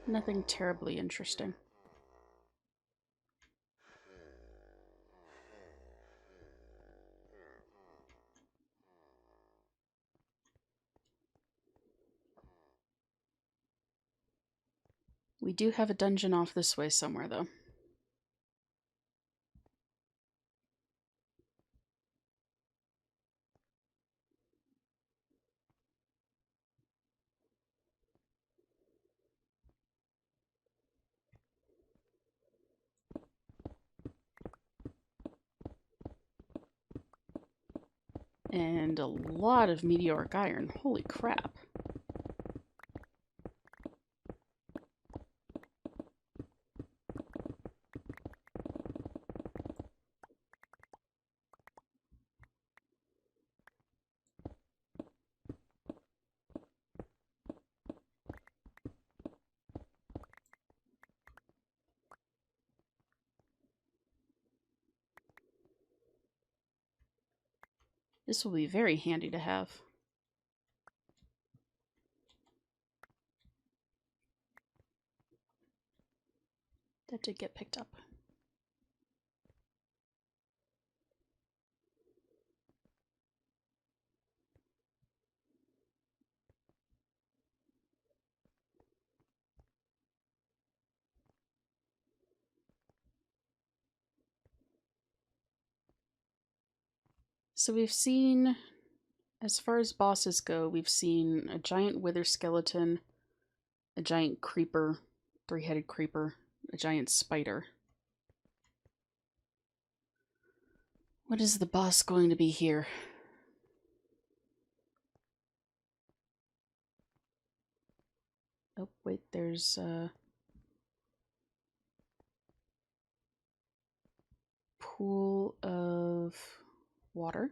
Nothing terribly interesting. We do have a dungeon off this way somewhere, though. And a lot of meteoric iron. Holy crap. This will be very handy to have. That did get picked up. So we've seen, as far as bosses go, we've seen a giant wither skeleton, a giant creeper, three-headed creeper, a giant spider. What is the boss going to be here? Oh, wait, there's a pool of water.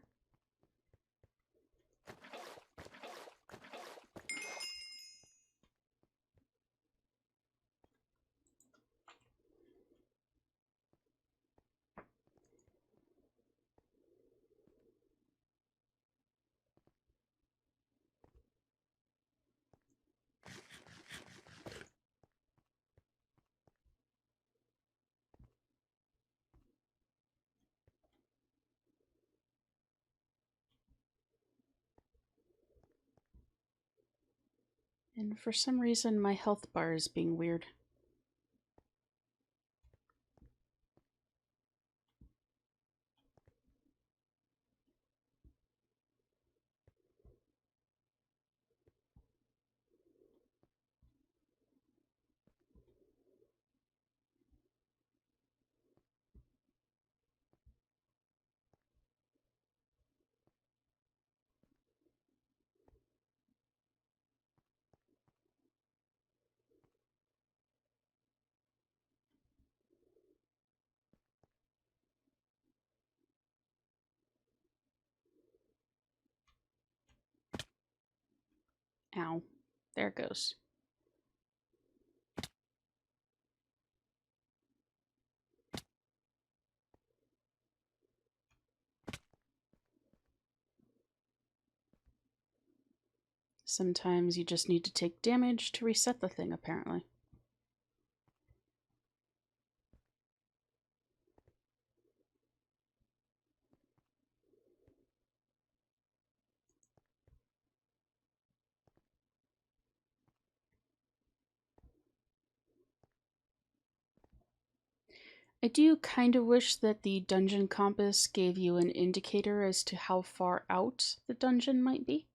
And for some reason, my health bar is being weird. Ow. There it goes. Sometimes you just need to take damage to reset the thing, apparently. I do kind of wish that the dungeon compass gave you an indicator as to how far out the dungeon might be.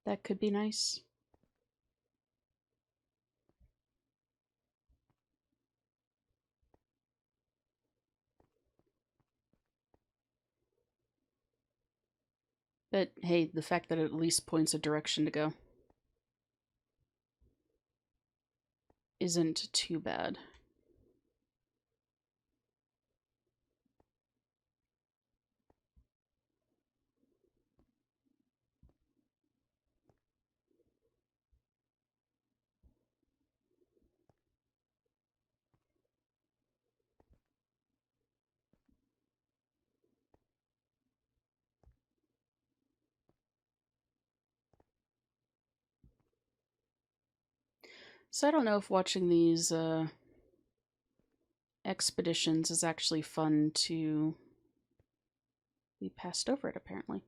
That could be nice. But hey, the fact that it at least points a direction to go isn't too bad. So I don't know if watching these expeditions is actually fun to be passed over it, apparently.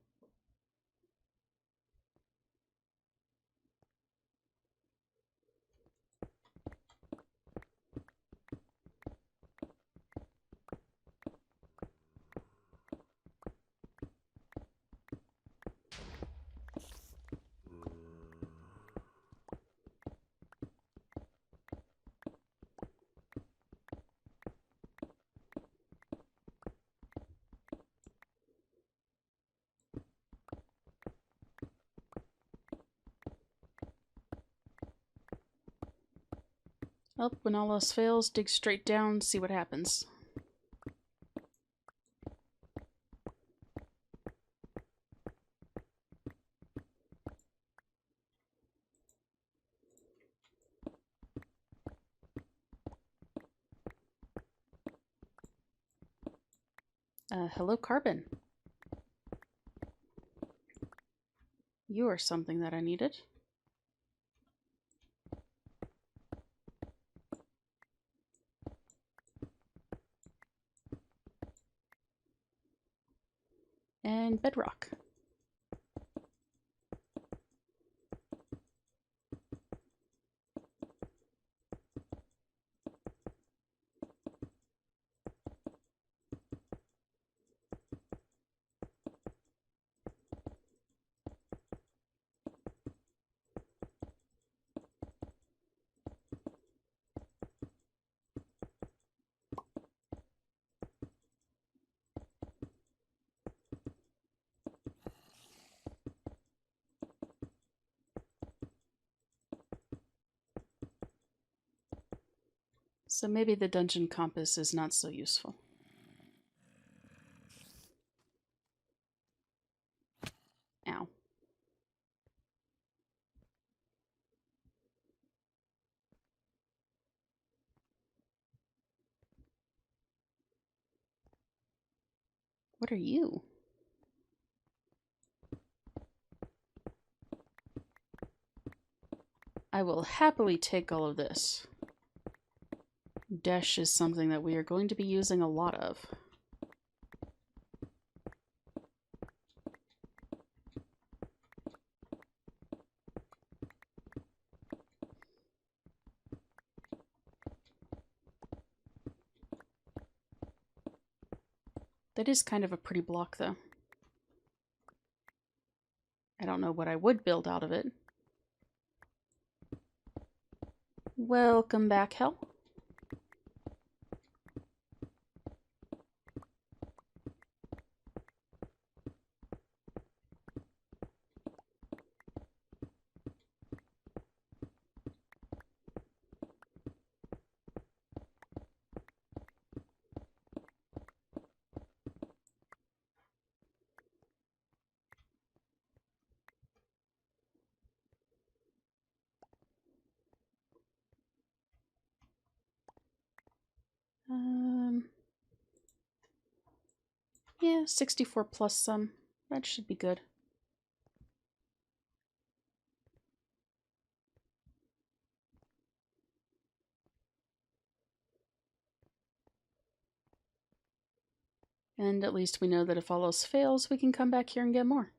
Well, when all else fails, dig straight down, see what happens. Hello, Carbon. You are something that I needed. And Bedrock. So maybe the dungeon compass is not so useful. Ow. What are you? I will happily take all of this. Desh is something that we are going to be using a lot of. That is kind of a pretty block, though. I don't know what I would build out of it. Welcome back, Hel. Yeah, 64 plus some. That should be good. And at least we know that if all else fails, we can come back here and get more.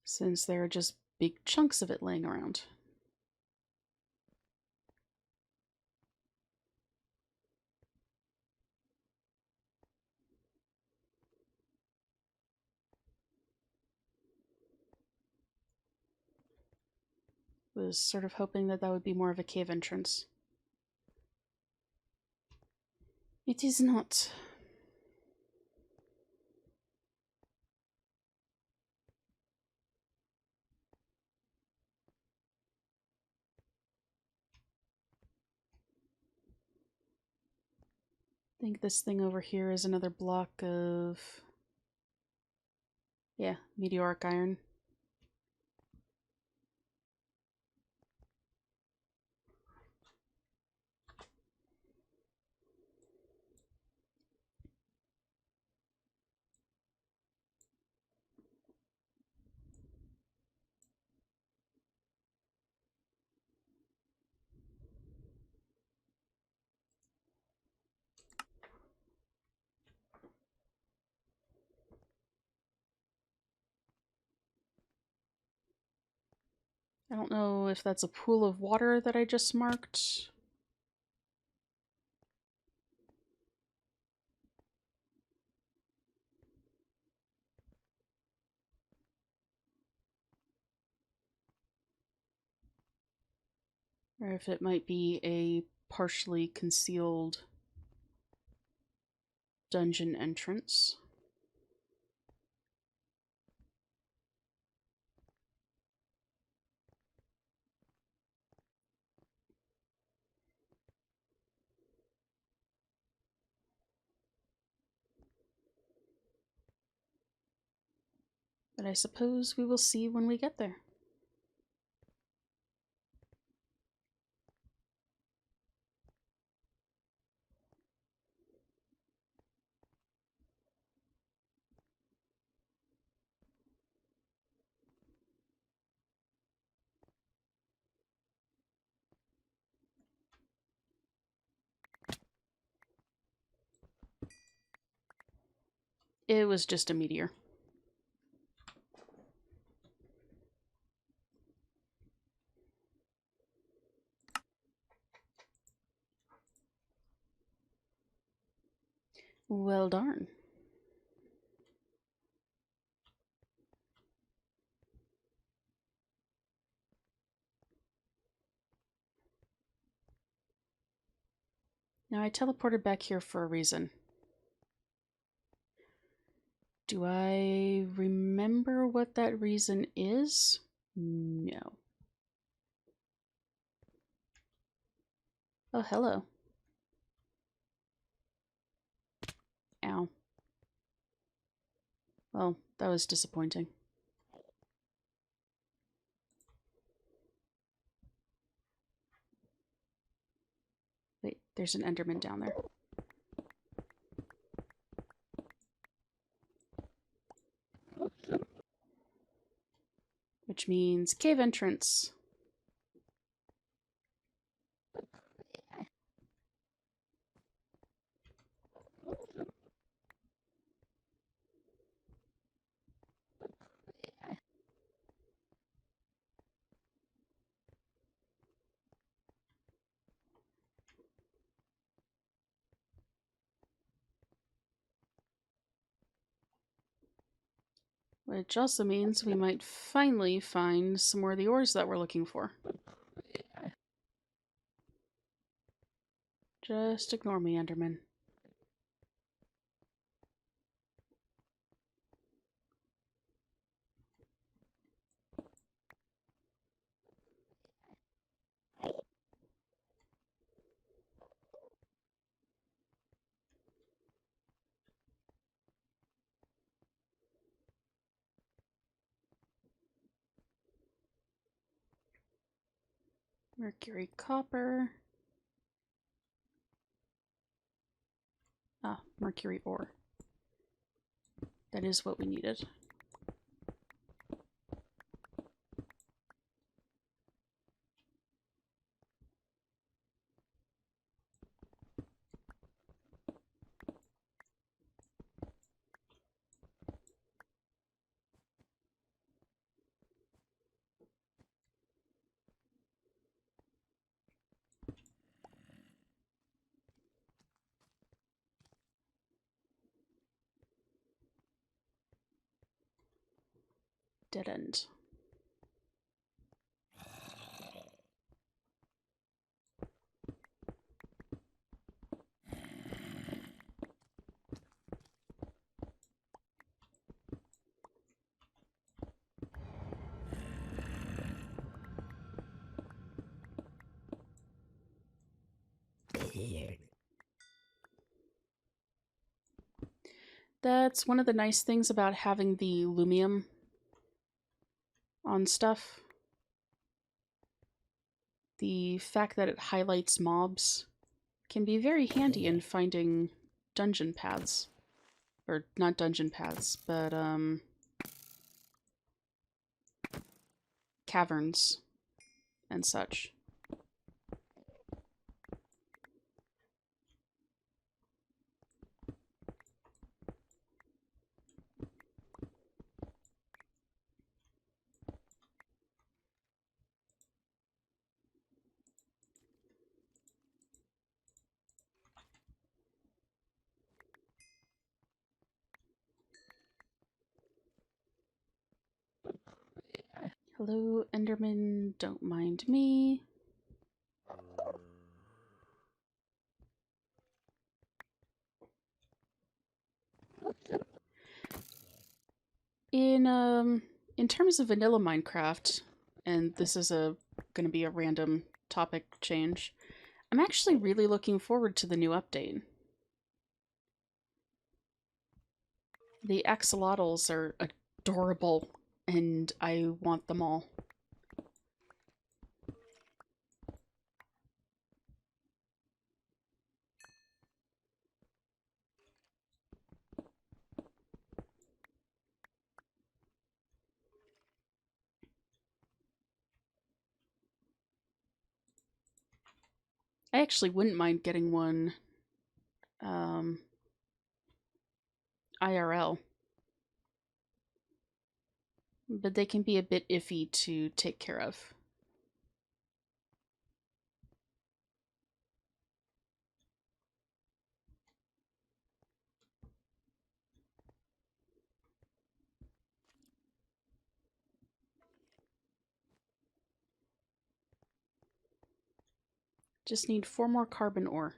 Since there are just big chunks of it laying around. Was sort of hoping that that would be more of a cave entrance. It is not. I think this thing over here is another block of... yeah, meteoric iron. I don't know if that's a pool of water that I just marked. Or if it might be a partially concealed dungeon entrance. But I suppose we will see when we get there. It was just a meteor. Well darn. Now I teleported back here for a reason. Do I remember what that reason is? No. Oh, hello. Ow. Well, that was disappointing. Wait, there's an Enderman down there. Which means cave entrance. Which also means we might finally find some more of the ores that we're looking for. Just ignore me, Enderman. Mercury, copper. Ah, mercury ore. That is what we needed. Dead end. That's one of the nice things about having the lumium on stuff. The fact that it highlights mobs can be very handy in finding dungeon paths. Or not dungeon paths, but caverns and such. Hello, Enderman, don't mind me. In terms of vanilla Minecraft, and this is going to be a random topic change, I'm actually really looking forward to the new update. The axolotls are adorable, and I want them all. I actually wouldn't mind getting one IRL, but they can be a bit iffy to take care of. Just need 4 more carbon ore.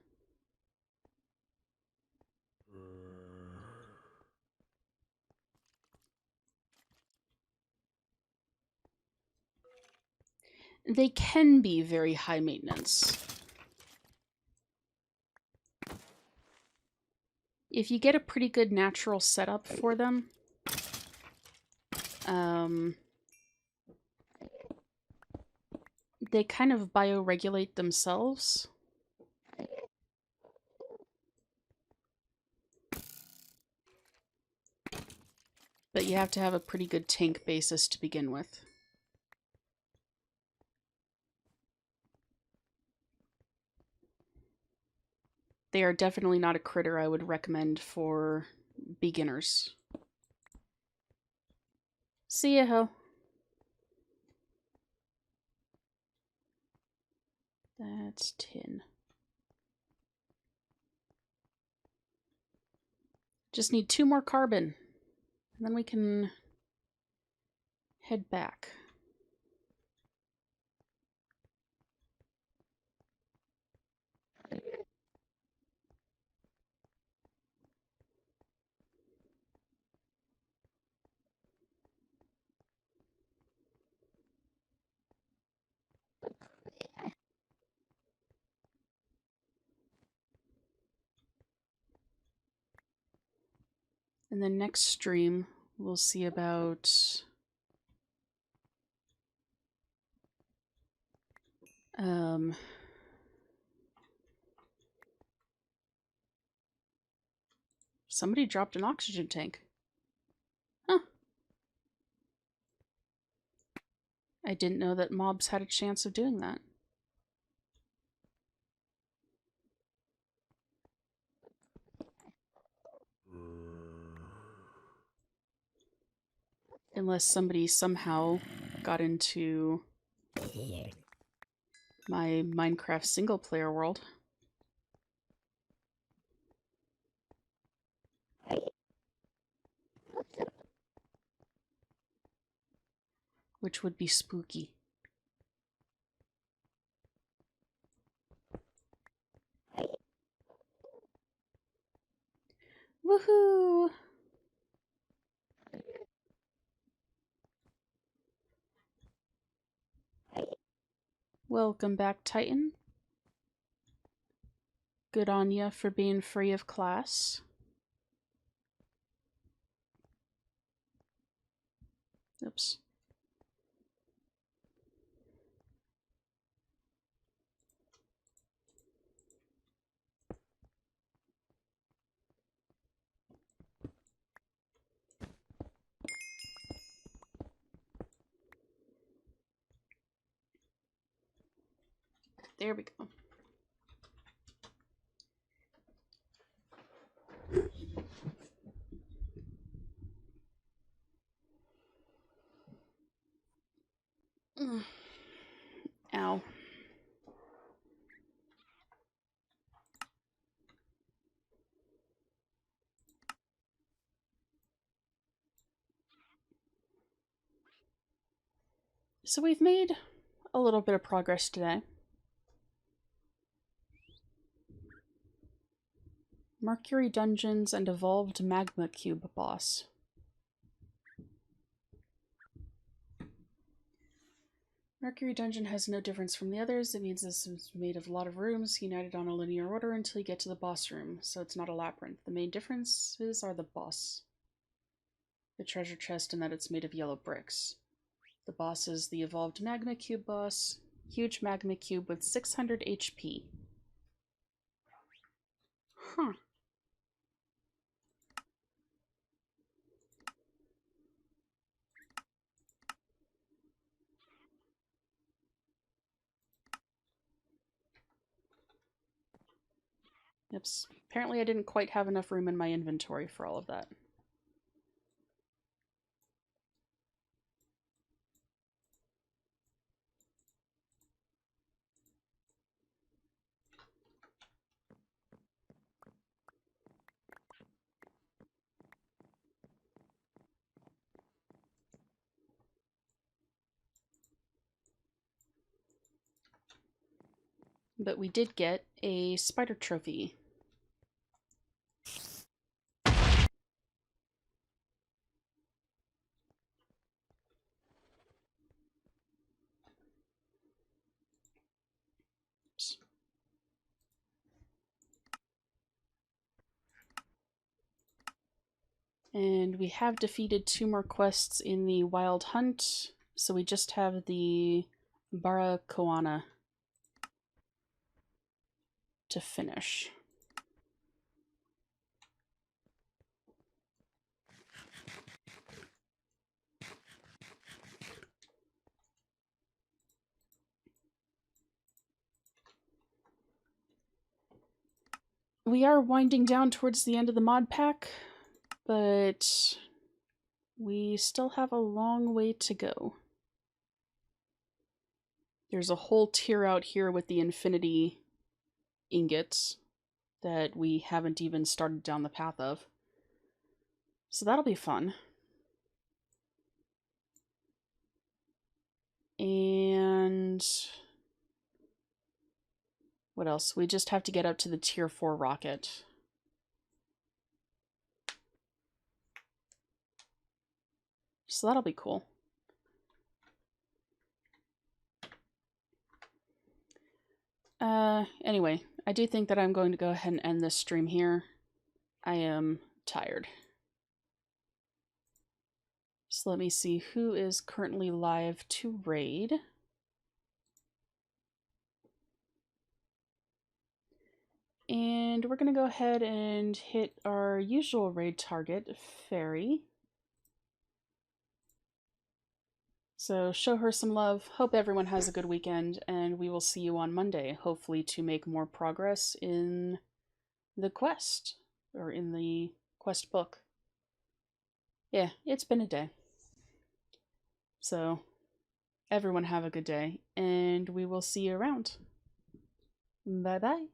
They can be very high maintenance. If you get a pretty good natural setup for them, they kind of bioregulate themselves. But you have to have a pretty good tank basis to begin with. They are definitely not a critter I would recommend for beginners. See ya, ho. That's tin. Just need 2 more carbon. And then we can head back. And then next stream, we'll see about somebody dropped an oxygen tank. Huh. I didn't know that mobs had a chance of doing that. Unless somebody somehow got into my Minecraft single player world. Which would be spooky. Woohoo! Welcome back, Titan. Good on ya for being free of class. Oops. There we go. Ow. So we've made a little bit of progress today. Mercury Dungeons and Evolved Magma Cube boss. Mercury Dungeon has no difference from the others. It means this is made of a lot of rooms united on a linear order until you get to the boss room, so it's not a labyrinth. The main differences are the boss, the treasure chest, and that it's made of yellow bricks. The boss is the Evolved Magma Cube boss. Huge magma cube with 600 HP. Huh. Oops. Apparently I didn't quite have enough room in my inventory for all of that. But we did get a spider trophy. Oops. And we have defeated 2 more quests in the Wild Hunt, so we just have the Barakoana to finish. We are winding down towards the end of the mod pack, but we still have a long way to go. There's a whole tier out here with the infinity ingots that we haven't even started down the path of. So that'll be fun. And what else? We just have to get up to the tier 4 rocket. So that'll be cool. Anyway, I do think that I'm going to go ahead and end this stream here. I am tired. So let me see who is currently live to raid. And we're going to go ahead and hit our usual raid target, Fairy. So show her some love. Hope everyone has a good weekend, and we will see you on Monday, hopefully to make more progress in the quest, or in the quest book. Yeah, it's been a day. So everyone have a good day, and we will see you around. Bye-bye.